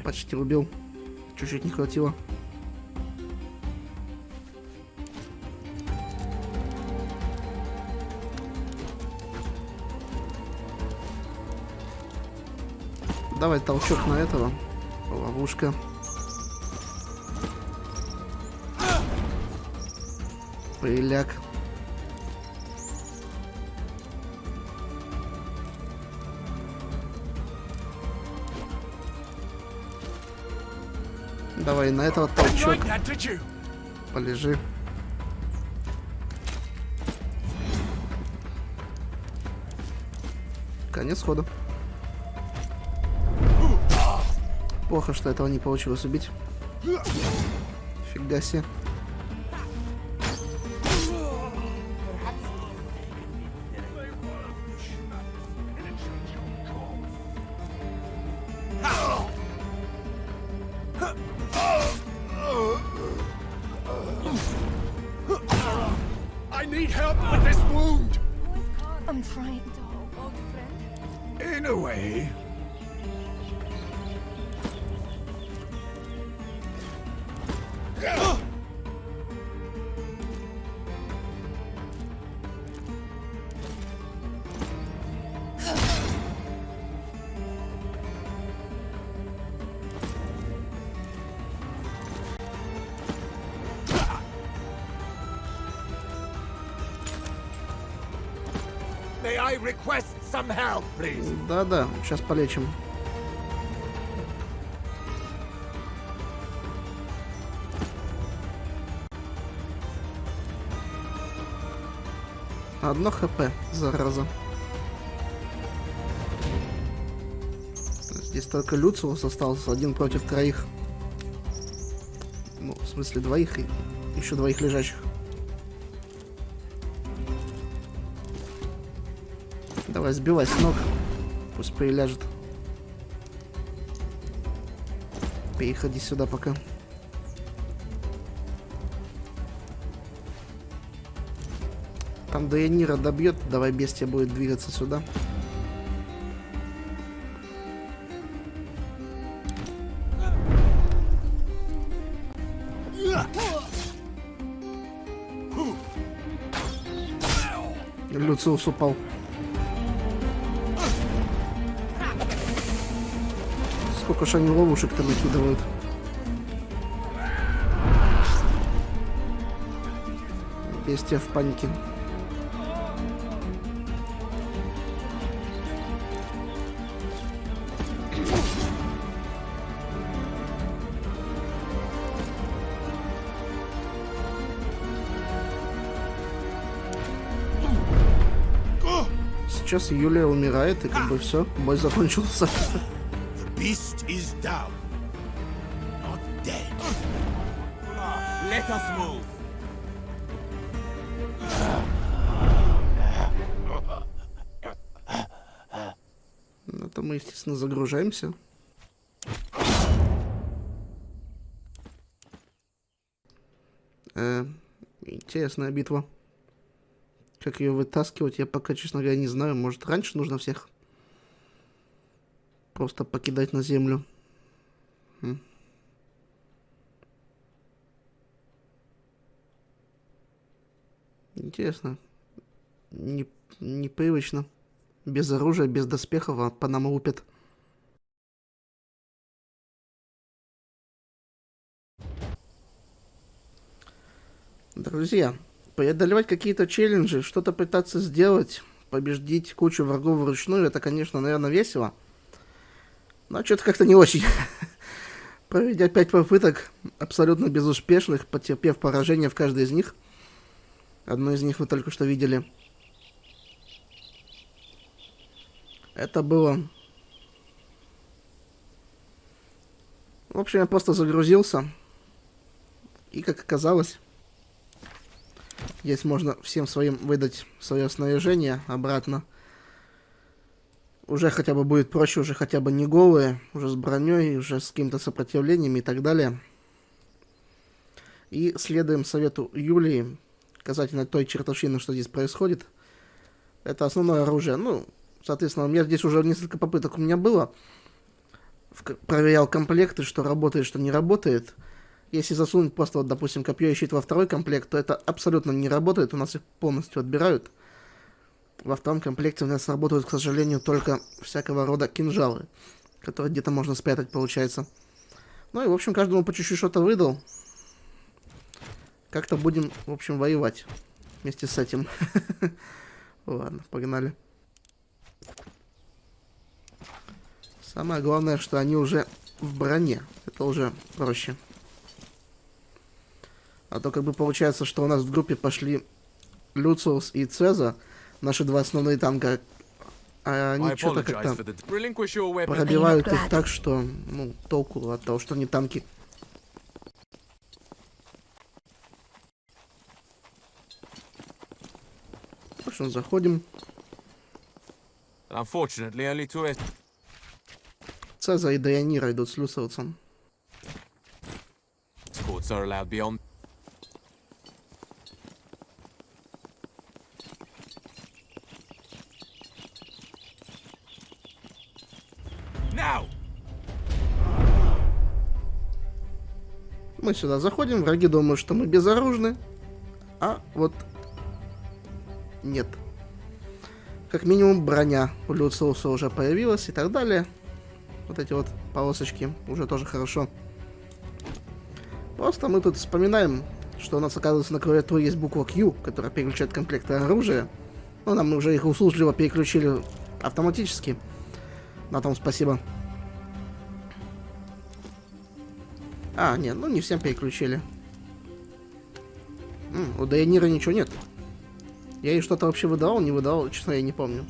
Почти убил. Чуть-чуть не хватило. Давай толчок на этого. Ловушка. Пыляк. Давай на этого толчок. Полежи. Конец хода. Плохо, что этого не получилось убить. Фига себе. I need help with this wound. I'm trying to hold, old friend. In a way. May I request some help, please? Да-да, сейчас полечим. Одно хп, зараза. Здесь только Люциус остался, один против троих. Ну, в смысле двоих и еще двоих лежащих. Давай, сбивай с ног. Пусть приляжет. Переходи сюда пока. Там Дейнира добьет, давай Бестия будет двигаться сюда. Люциус упал. Сколько ж они ловушек-то накидывают. Бестия в панике. Сейчас Юлия умирает, и как бы все, бой закончился. Beast is down, not dead. Let us move. Это мы, естественно, загружаемся. Интересная битва. Как ее вытаскивать, я пока, честно говоря, не знаю. Может, раньше нужно всех просто покидать на землю. Интересно. Непривычно. Без оружия, без доспехов, а по нам лупят. Друзья, преодолевать какие-то челленджи, что-то пытаться сделать, победить кучу врагов вручную, это, конечно, наверное, весело. Но что-то как-то не очень. Проведя 5 попыток, абсолютно безуспешных, потерпев поражение в каждой из них. Одну из них вы только что видели. Это было... В общем, я просто загрузился. И, как оказалось, здесь можно всем своим выдать свое снаряжение обратно. Уже хотя бы будет проще, уже хотя бы не голые, уже с броней, уже с каким-то сопротивлением и так далее. И следуем совету Юлии касательно той чертовщины, что здесь происходит. Это основное оружие. Ну, соответственно, у меня здесь уже несколько попыток у меня было. Проверял комплекты, что работает, что не работает. Если засунуть просто, вот, допустим, копье и щит во второй комплект, то это абсолютно не работает, у нас их полностью отбирают. Во втором комплекте у нас работают, к сожалению, только всякого рода кинжалы. который где-то можно спрятать, получается. Ну и, в общем, каждому по чуть-чуть что-то выдал. Как-то будем, в общем, воевать вместе с этим. Ладно, погнали. Самое главное, что они уже в броне. Это уже проще. А то как бы получается, что у нас в группе пошли Люциус и Цеза, наши два основные танка. А они что-то как-то пробивают их так, что, ну, толку от того, что они танки. В общем, заходим. Цеза и Дайонира идут с Люциусом. Мы сюда заходим, враги думают, что мы безоружны, а вот нет. Как минимум броня у Люциуса уже появилась и так далее. Вот эти вот полосочки уже тоже хорошо. Просто мы тут вспоминаем, что у нас, оказывается, на клавиатуре есть буква Q, которая переключает комплекты оружия. Ну, нам уже их услужливо переключили автоматически. На том спасибо. А, нет, ну не всем переключили. У Дайонира ничего нет. Я ей что-то вообще выдавал, не выдавал, честно, я не помню.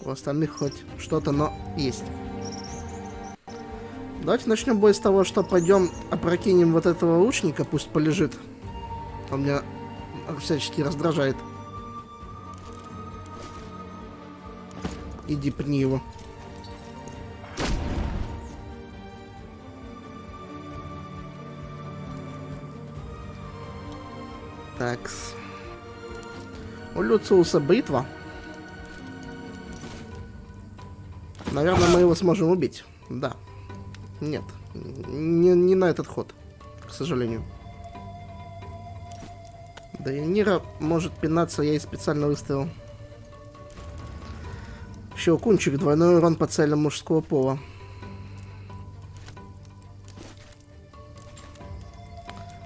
У остальных хоть что-то, но есть. Давайте начнем бой с того, что пойдем опрокинем вот этого лучника, пусть полежит. Он меня всячески раздражает. Иди, пни его. Такс. У Люциуса бритва. Наверное, мы его сможем убить. Да. Нет. Не на этот ход, к сожалению. Дайонира может пинаться, я и специально выставил. Щелкунчик, двойной урон по целям мужского пола.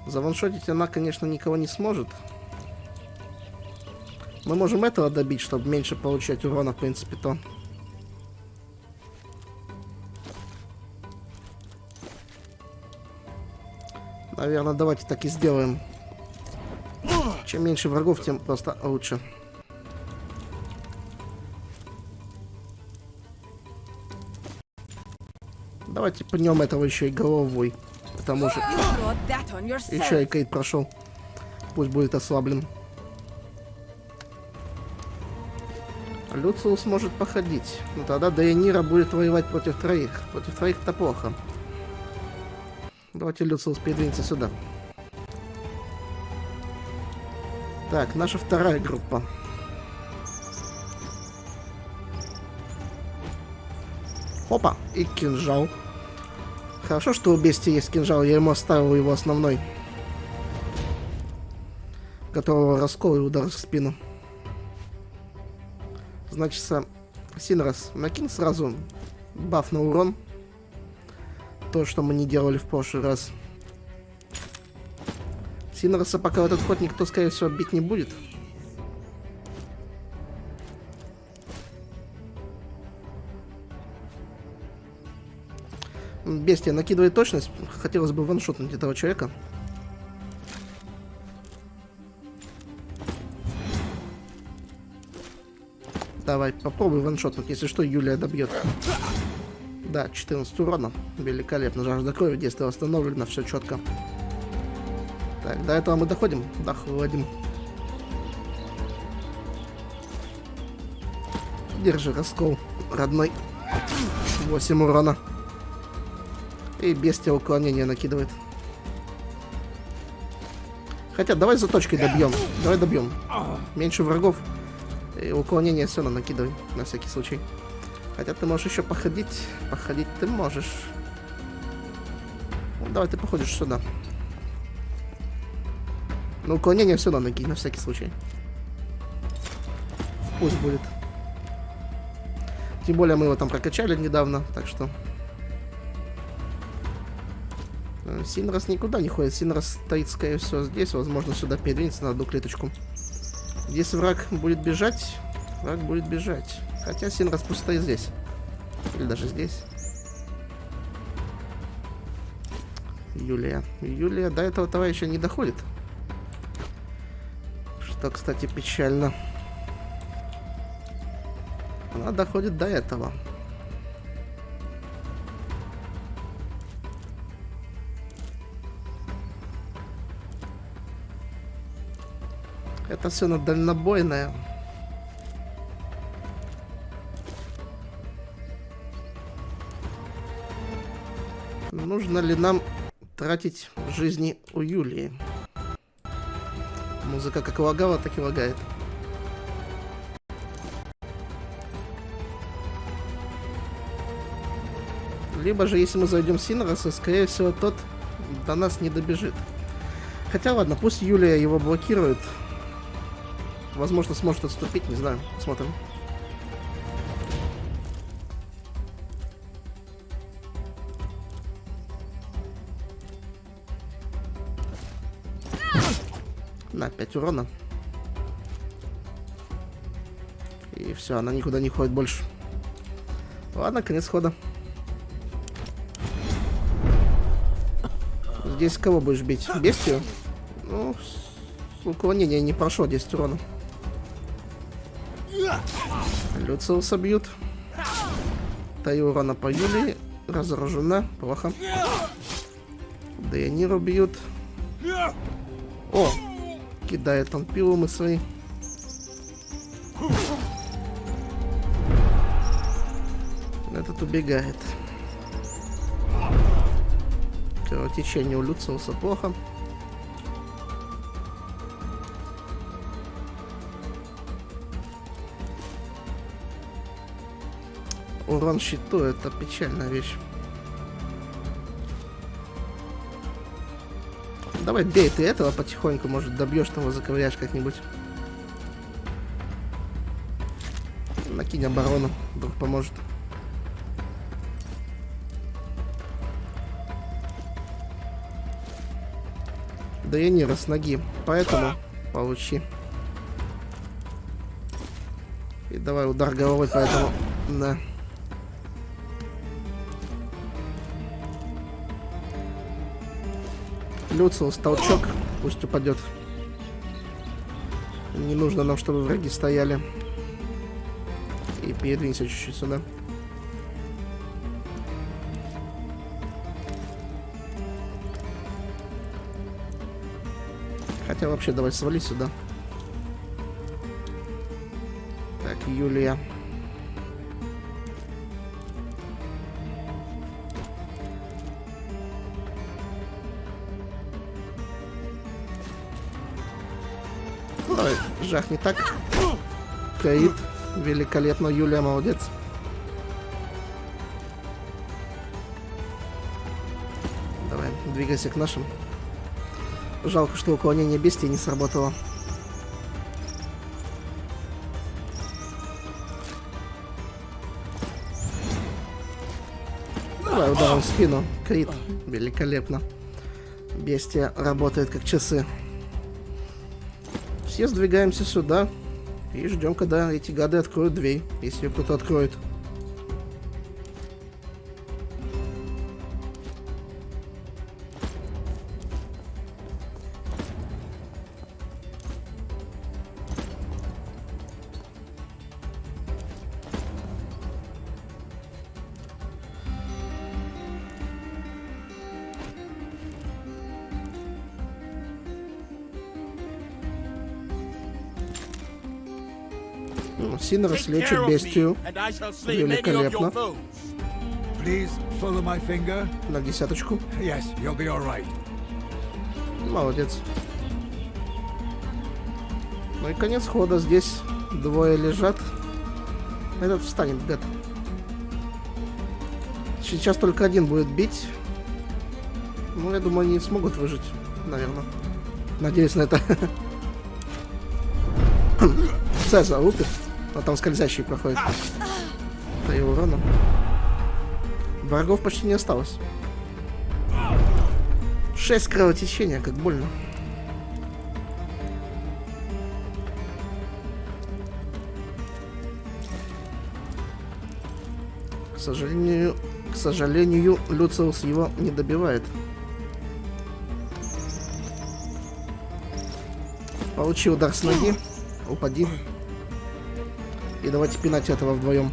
Заваншотить она, конечно, никого не сможет. Мы можем этого добить, чтобы меньше получать урона, в принципе-то. Наверное, давайте так и сделаем. Чем меньше врагов, тем просто лучше. Давайте пнем этого еще и головой. Потому что еще и Кейт прошел. Пусть будет ослаблен. Люциус может походить. Но тогда Дайонира будет воевать против троих. Против троих это плохо. Давайте Люциус передвинется сюда. Так, наша вторая группа. Хопа, и кинжал. Хорошо, что у Бестии есть кинжал, я ему оставил его основной. Которого раскол и удар в спину. Значит, Синрас, накинь сразу баф на урон. То, что мы не делали в прошлый раз. Синраса пока в этот ход никто, скорее всего, бить не будет. Бестия накидывает точность. Хотелось бы ваншотнуть этого человека. Давай, попробуй ваншотнуть. Если что, Юлия добьет. Да, 14 урона. Великолепно. Жажда крови, действие восстановлено, все четко. Так, до этого мы доходим? Доходим. Держи раскол, родной. 8 урона. И Бестия уклонение накидывает. Хотя, давай за точкой добьем. Давай добьем. Меньше врагов. И уклонение все равно накидывай, на всякий случай. Хотя ты можешь еще походить. Походить ты можешь. Ну, давай ты походишь сюда. Но уклонение все равно накинь, на всякий случай. Пусть будет. Тем более мы его там прокачали недавно, так что... Синрас никуда не ходит. Синрас стоит, скорее всего, здесь. Возможно, сюда передвинется на одну клеточку. Если враг будет бежать, враг будет бежать. Хотя Синрас пусть стоит здесь. Или даже здесь. Юлия. Юлия до этого товарища не доходит. Что, кстати, печально. Она доходит до этого. Это все на дальнобойное. Нужно ли нам тратить жизни у Юлии? Музыка как лагала, так и лагает. Либо же, если мы зайдем Синраса, скорее всего, тот до нас не добежит. Хотя ладно, пусть Юлия его блокирует. Возможно, сможет отступить, не знаю. Посмотрим. На 5 урона. И все, она никуда не ходит больше. Ладно, конец хода. Здесь кого будешь бить? Бестию? Ну, уклонение не прошло, 10 урона. Люциуса бьют. 3 урона по Юлии. Разоружена. Плохо. Дейониру бьют. О! Кидает он пилумы свои. Этот убегает. Кровотечение у Люциуса плохо. Урон щиту — это печальная вещь. Давай бей ты этого потихоньку, может добьешь того, заковыряешь как-нибудь. Накинь оборону, вдруг поможет. Да я не раз ноги, поэтому получи. И давай удар головой, поэтому да. Люциус, толчок, пусть упадет. Не нужно нам, чтобы враги стояли. И передвинься чуть-чуть сюда. Хотя вообще давай свали сюда. Так, Юлия. Давай, жахни так. Каид. Великолепно. Юлия, молодец. Давай, двигайся к нашим. Жалко, что уклонение Бестии не сработало. Давай ударом в спину. Крит. Великолепно. Бестия работает как часы. Все сдвигаемся сюда и ждем, когда эти гады откроют дверь, если ее кто-то откроет. Синрас лечит Бестию. Великолепно. На 10-очку. Молодец. Ну и конец хода. Здесь двое лежат. Этот встанет, гад. Сейчас только один будет бить. Ну, я думаю, они смогут выжить, наверное. Надеюсь на это. Цеза лупит. А там скользящий проходит. 3 урона. Врагов почти не осталось. 6 кровотечения, как больно. К сожалению, Люциус его не добивает. Получи удар с ноги. Упади. И давайте пинать этого вдвоем.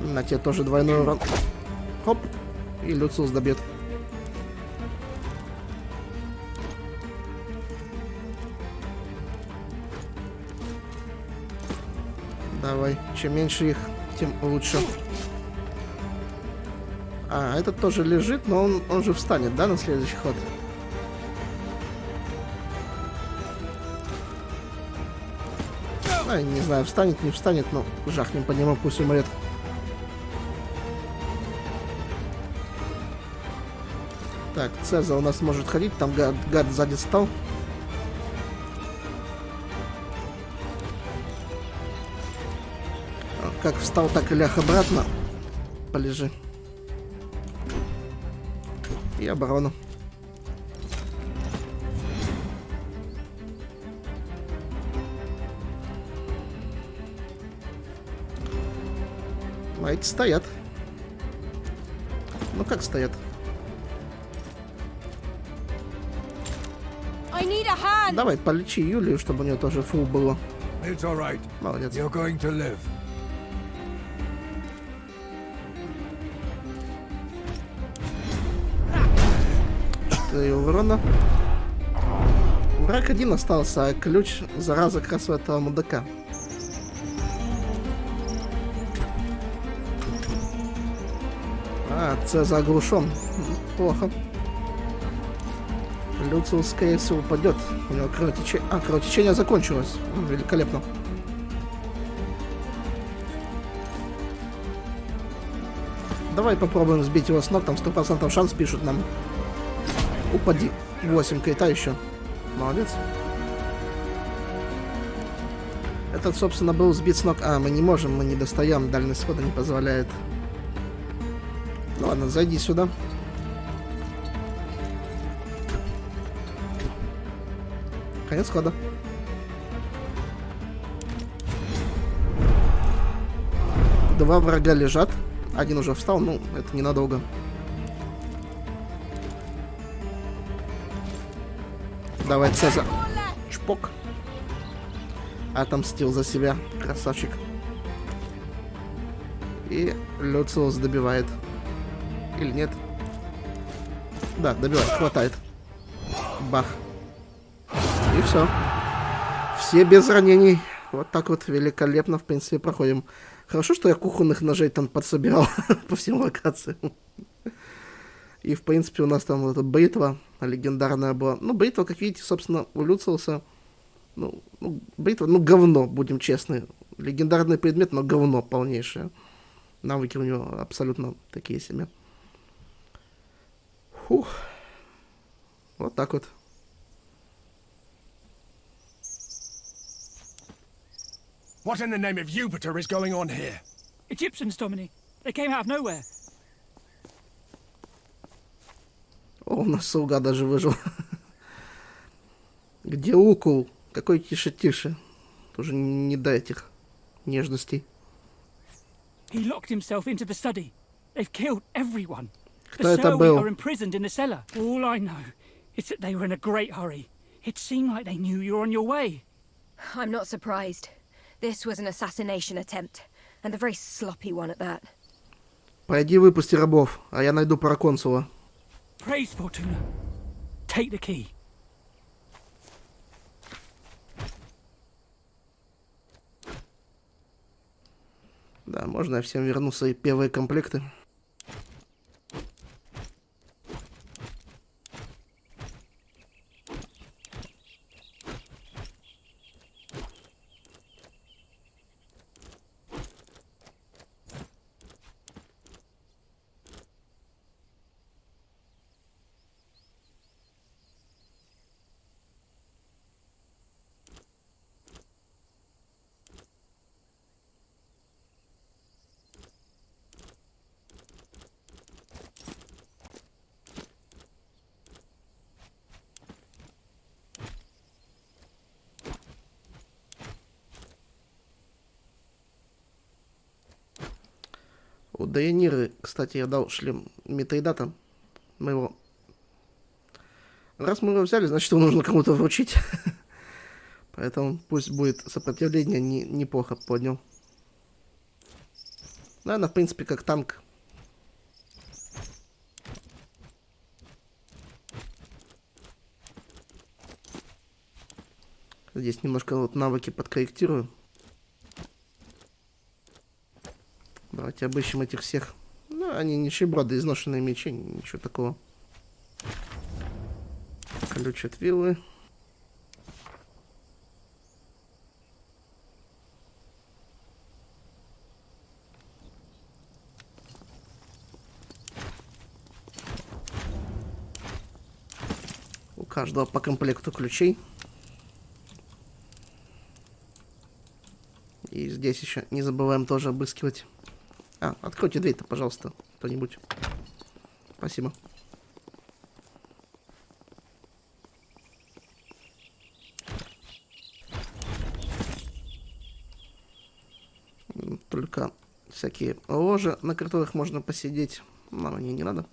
На тебе тоже двойной урон. Хоп. И Люциус добьет. Давай. Чем меньше их, тем лучше. А, этот тоже лежит, но он же встанет, да, на следующий ход? А, не знаю, встанет, не встанет, но жахнем по нему, пусть умрет. Так, Цеза у нас может ходить, там гад сзади стал. Как встал, так и ляг обратно. Полежи. И оборону. А эти стоят. Ну как стоят? Давай, полечи Юлию, чтобы у нее тоже фул было. Молодец. 4 урона. Враг один остался, а ключ, зараза, как раз у этого мудака. А, Цеза оглушен. Плохо. Люциус, скорее всего, упадет. У него кровотечение... А, кровотечение закончилось. Великолепно. Давай попробуем сбить его с ног. Там 100% шанс пишут нам. Упади. 8 крита еще. Молодец. Этот, собственно, был сбит с ног. А, мы не можем, мы не достаем. Дальность хода не позволяет. Ну ладно, зайди сюда. Конец хода. Два врага лежат. Один уже встал, ну, это ненадолго. Давай, Цеза. Чпок. Отомстил за себя. Красавчик. И Люциус добивает. Или нет? Да, добивает. Хватает. Бах. И все. Все без ранений. Вот так вот великолепно, в принципе, проходим. Хорошо, что я кухонных ножей там подсобирал по всем локациям. И, в принципе, у нас там вот эта бритва легендарная была. Ну, бритва, как видите, собственно, у Люциуса. Ну, бритва, ну, говно, будем честны. Легендарный предмет, но говно полнейшее. Навыки у него абсолютно такие себе. Фух. Вот так вот. What in the name of Jupiter is going on here? Egyptians, Domini. They came out of nowhere. О, у нас слуга даже выжил. Где Лукул? Какой тише-тише. Тоже не до этих нежностей. He locked himself into the study. They've killed everyone. Кто это был? Are imprisoned in the cellar. All I know is that they were in a great hurry. It seemed like they knew you were on your way. I'm not surprised. This was an assassination attempt, and a very sloppy one at that. Пойди выпусти рабов, а я найду проконсула. Praise Fortuna. Take the key. Да, можно я всем верну свои первые комплекты. У Дейниры, кстати, я дал шлем Митридата. Мы его... Раз мы его взяли, значит, его нужно кому-то вручить. Поэтому пусть будет сопротивление, неплохо поднял. Наверное, в принципе, как танк. Здесь немножко вот навыки подкорректирую. Давайте обыщем этих всех. Ну, они нищеброды, изношенные мечи, ничего такого. Ключ от виллы. У каждого по комплекту ключей. И здесь еще не забываем тоже обыскивать. Откройте дверь-то, пожалуйста, кто-нибудь. Спасибо. Только всякие ложи, на которых можно посидеть. Нам они не надо.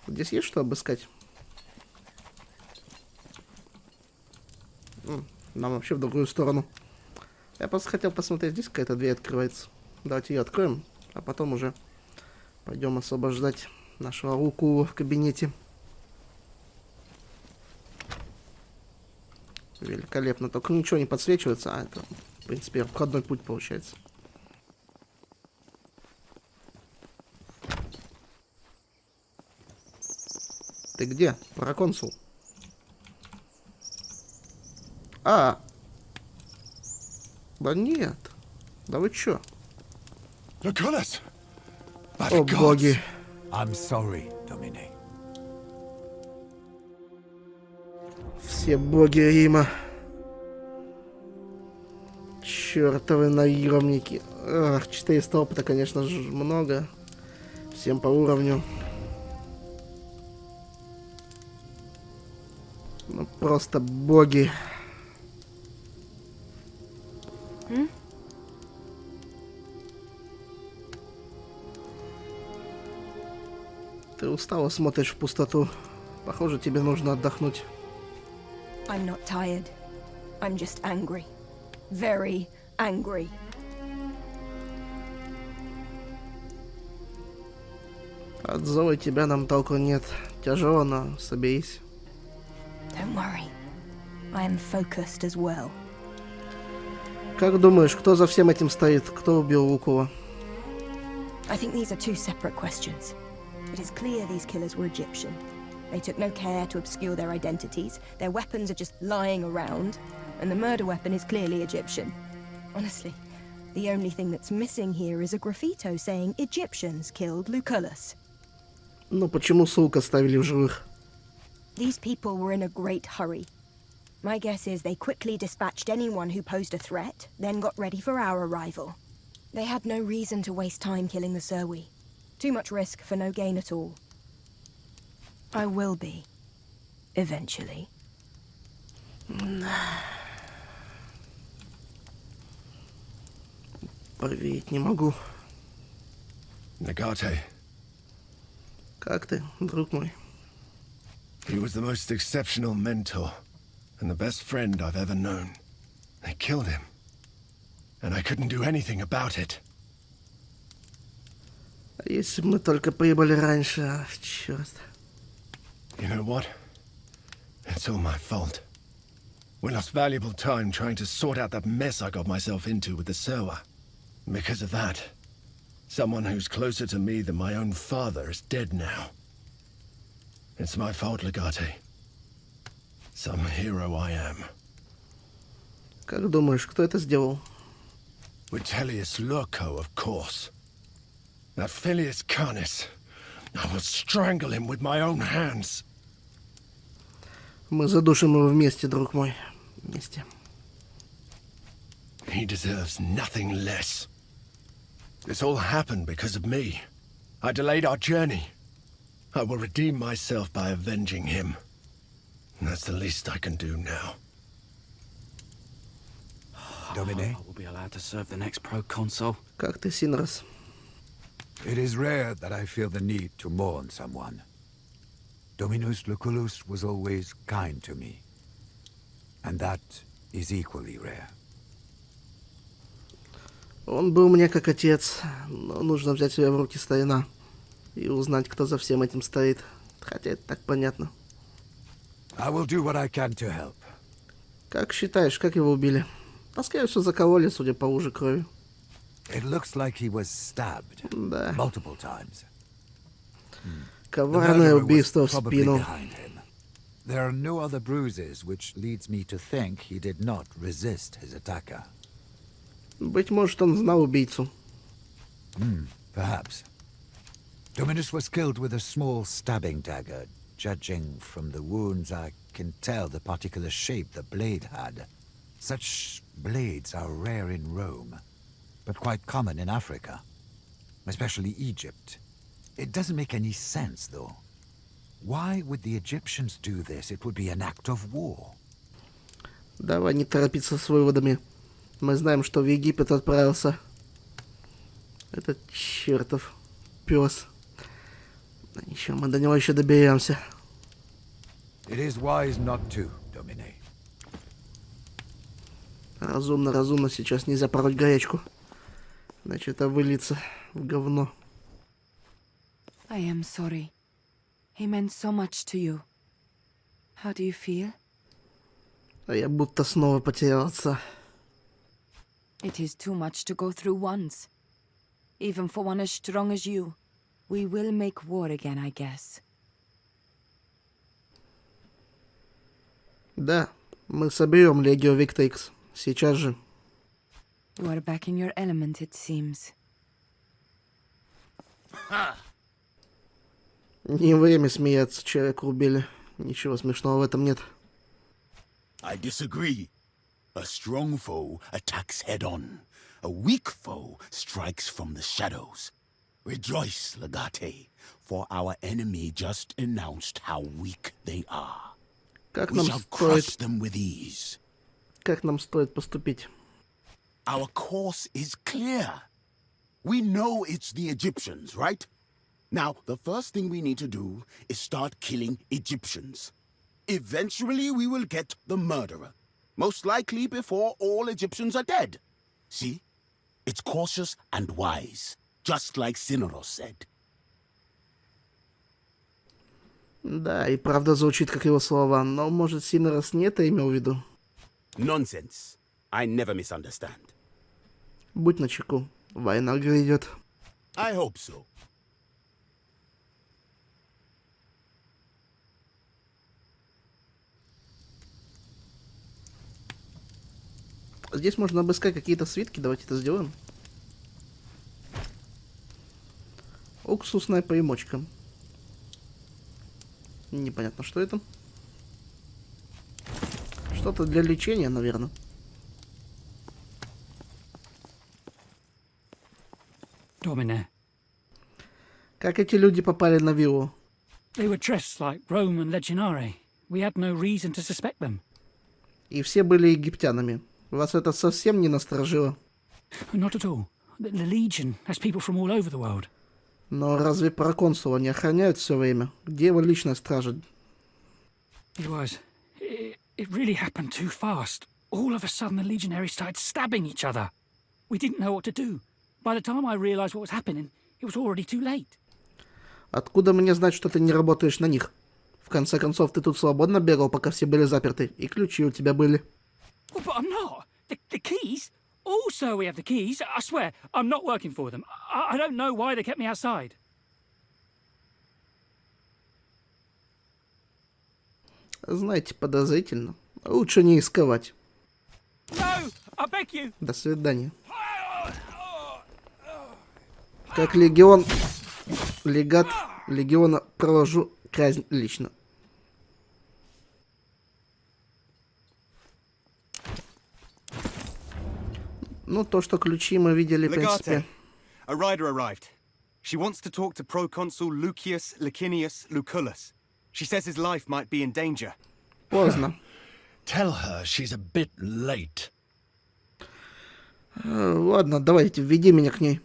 Здесь есть что обыскать? Нам вообще в другую сторону. Я просто хотел посмотреть, здесь какая-то дверь открывается. Давайте ее откроем, а потом уже пойдем освобождать нашего Лукулла в кабинете. Великолепно. Только ничего не подсвечивается. Это, в принципе, входной путь получается. Ты где, проконсул? Да нет. Да вы чё? О, боги. I'm sorry, Domine. Все боги Рима. Чёртовы наемники. 400 опыта, конечно же, много. Всем по уровню. Ну, просто боги. Ты устало смотришь в пустоту. Похоже, тебе нужно отдохнуть. I'm not tired. I'm just angry. Very angry. От злой тебя нам толку нет. Тяжело, но соберись. Don't worry. I am focused as well. Как думаешь, кто за всем этим стоит? Кто убил Лукулла? I think these are two separate questions. It is clear these killers were Egyptian. They took no care to obscure their identities. Their weapons are just lying around, and the murder weapon is clearly Egyptian. Honestly, the only thing that's missing here is a graffito saying Egyptians killed Lucullus. Ну почему Сулк оставили в живых? These people were in a great hurry. My guess is they quickly dispatched anyone who posed a threat, then got ready for our arrival. They had no reason to waste time killing the Serwi. Too much risk for no gain at all. I will be. Eventually. Поверить не могу. Legate. Как ты, друг мой? He was the most exceptional mentor and the best friend I've ever known. They killed him. And I couldn't do anything about it. Если бы мы только прибыли раньше, черт. You know what? It's all my fault. We lost valuable time trying to sort out that mess I got myself into with the Serwa. Because of that, someone who's closer to me than my own father is dead now. It's my fault, Legate. Some hero I am. Как думаешь, кто это сделал? Vitellius Lurco, of course. That Filius Canis. I will strangle him with my own hands. Мы задушим его вместе, друг мой. Вместе. He deserves nothing less. This all happened because of me. I delayed our journey. I will redeem myself by avenging him. That's the least I can do now. Domine? We'll be allowed to serve the next proconsul. Как ты, Синрос? It is rare that I feel the need to mourn someone. Dominus Lucullus was always kind to me. And that is equally rare. Он был мне как отец, но нужно взять себя в руки, старина, и узнать, кто за всем этим стоит. Хотя это так понятно. I will do what I can to help. Как считаешь, как его убили? А скорее всего закололи, судя по луже крови. It looks like he was stabbed Да. multiple times. Коварное убийство в спину. There are no other bruises, which leads me to think he did not resist his attacker. Быть может, он знал убийцу. Perhaps. Dominus was killed with a small stabbing dagger. Judging from the wounds, I can tell the particular shape the blade had. Such blades are rare in Rome, but quite common in Africa, especially Egypt. It doesn't make any sense, though. Why would the Egyptians do this? It would be an act of war. Давай не торопиться с выводами. Мы знаем, что в Египет отправился этот чертов пес. Да ничего, мы до него еще доберемся. It is wise not to, Domine. Разумно, разумно, сейчас нельзя пороть горячку. Иначе это выльется в говно. I am sorry. He meant so much to you. How do you feel? А я будто снова потерял отца. It is too much to go through once. Even for one as strong as you. We will make war again, I guess. Да, мы соберем Легио Виктрикс. Сейчас же. You are back in your element, it seems. Не время смеяться, человека убили. Ничего смешного в этом нет. I disagree. A strong foe attacks head-on. A weak foe strikes from the shadows. Rejoice, legate, for our enemy just announced how weak they are. Как We нам shall crush стоит... them with ease. Как нам стоит поступить? Our course is clear. We know it's the Egyptians, right? Now, the first thing we need to do is start killing Egyptians. Eventually, we will get the murderer. Most likely before all Egyptians are dead. See? It's cautious and wise. Just like Cineros said. Да, и правда звучит как его слова, но может Синерос не это имел в виду? Nonsense. I never misunderstand. Будь начеку, война грядет. I hope so. Здесь можно обыскать какие-то свитки, давайте это сделаем. Уксусная примочка. Непонятно, что это. Что-то для лечения, наверное. Domine. Как эти люди попали на виллу? They were dressed like Roman legionary. We had no reason to suspect them. И все были египтянами. Вас это совсем не насторожило? Not at all. The Legion has people from all over the world. Но разве проконсула не охраняют все время? Где его личная стража? It was. It really happened too fast. All of a sudden the legionaries started stabbing each other. We didn't know what to do. By the time I realized what was happening, it was already too late. Откуда мне знать, что ты не работаешь на них? В конце концов, ты тут свободно бегал, пока все были заперты, и ключи у тебя были. Well, but I'm not. The keys? Also, we have the keys. I swear, I'm not working for them. I don't know why they kept me outside. Знаете, подозрительно. Лучше не рисковать. No, I beg you. До свидания. Как легион... Легат легиона провожу казнь лично. Ну, то, что ключи мы видели, в принципе. A rider arrived. She wants to talk to Proconsul Lucius Licinius Lucullus. She says his life might be in danger. Поздно. Tell her she's a bit late. Ладно, давайте, введи меня к ней.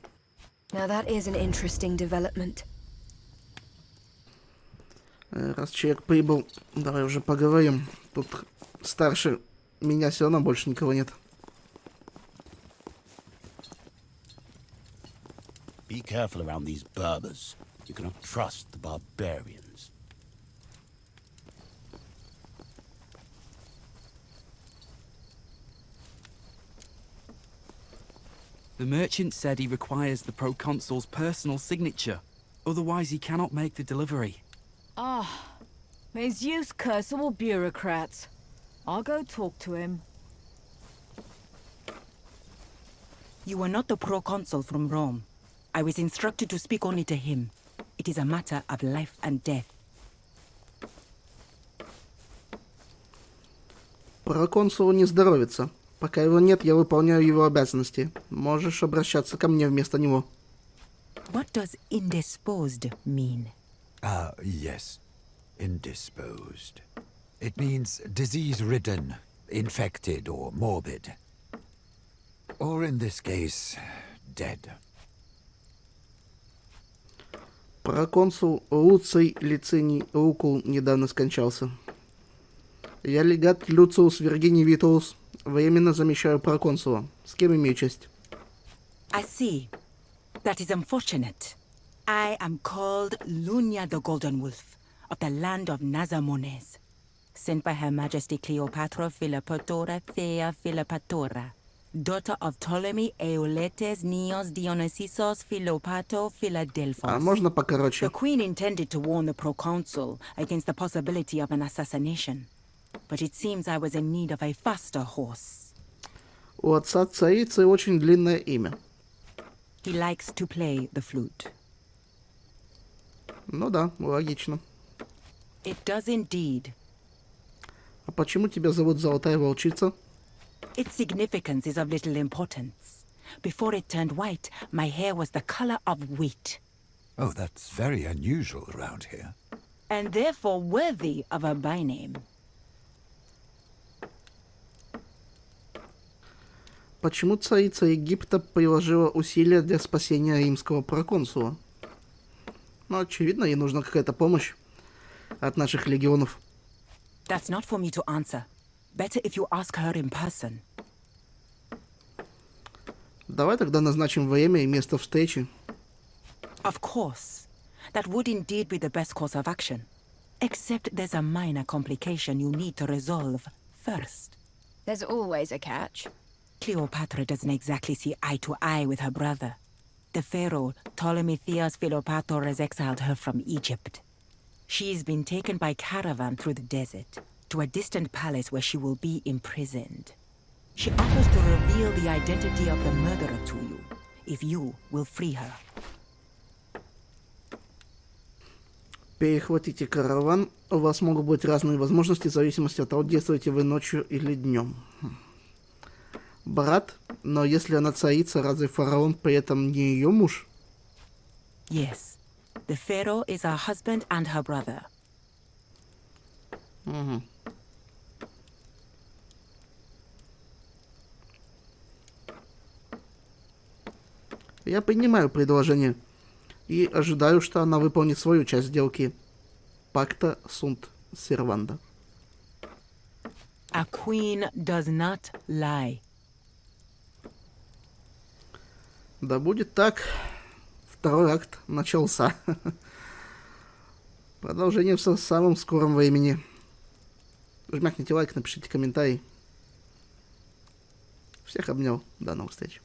Now that is an interesting development. Раз человек прибыл, давай уже поговорим. Тут старше меня все равно больше никого нет. Be careful around these Berbers. You cannot trust the barbarians. The merchant said he requires the proconsul's personal signature. Otherwise, he cannot make the delivery. Ah, may Zeus curse all bureaucrats. I'll go talk to him. You are not the proconsul from Rome. I was instructed to speak only to him. It is a matter of life and death. Проконсулу не здоровится. Пока его нет, я выполняю его обязанности. Можешь обращаться ко мне вместо него. What does indisposed mean? Yes. Indisposed. It means disease-ridden, infected, or morbid. Or in this case, dead. Проконсул Луций Лициний Лукул недавно скончался. Я легат Люциус Виргиний Витулус. Временно замещаю проконсула. С кем имею честь? I see. That is unfortunate. I am called Lunia the Golden Wolf, of the land of Nazamones, sent by Her Majesty Cleopatra Philopatora Thea Philopatora, daughter of Ptolemy Euletes Nios Dionysios Philopato Philadelphos. А можно покороче? The queen intended to warn the proconsul against the possibility of an assassination, but it seems I was in need of a faster horse. У отца царицы очень длинное имя. He likes to play the flute. Ну да, логично. It does indeed. А почему тебя зовут Золотая Волчица? Its significance is of little importance. Before it turned white, my hair was the color of wheat. Oh, that's very unusual around here. And therefore worthy of a byname. Почему царица Египта приложила усилия для спасения римского проконсула? Ну, очевидно, ей нужна какая-то помощь от наших легионов. That's not for me to answer. Better if you ask her in person. Давай тогда назначим время и место встречи. Of course. That would indeed be the best course of action. Except there's a minor complication you need to resolve first. There's always a catch. Cleopatra doesn't exactly see eye to eye with her brother. The pharaoh, Ptolemy Theos Philopator, has exiled her from Egypt. She's been taken by caravan through the desert to a distant palace where she will be imprisoned. She offers to reveal the identity of the murderer to you, if you will free her. Перехватите караван. У вас могут быть разные возможности в зависимости от того, действуете вы ночью или днем. Брат, но если она царица, разве фараон при этом не ее муж? Yes. The pharaoh is her husband and her brother. Угу. Я принимаю предложение и ожидаю, что она выполнит свою часть сделки. Пакта сунт серванда. A queen does not lie. Да будет так. Второй акт начался. Продолжение в самом скором времени. Жмякните лайк, напишите комментарий. Всех обнял. До новых встреч.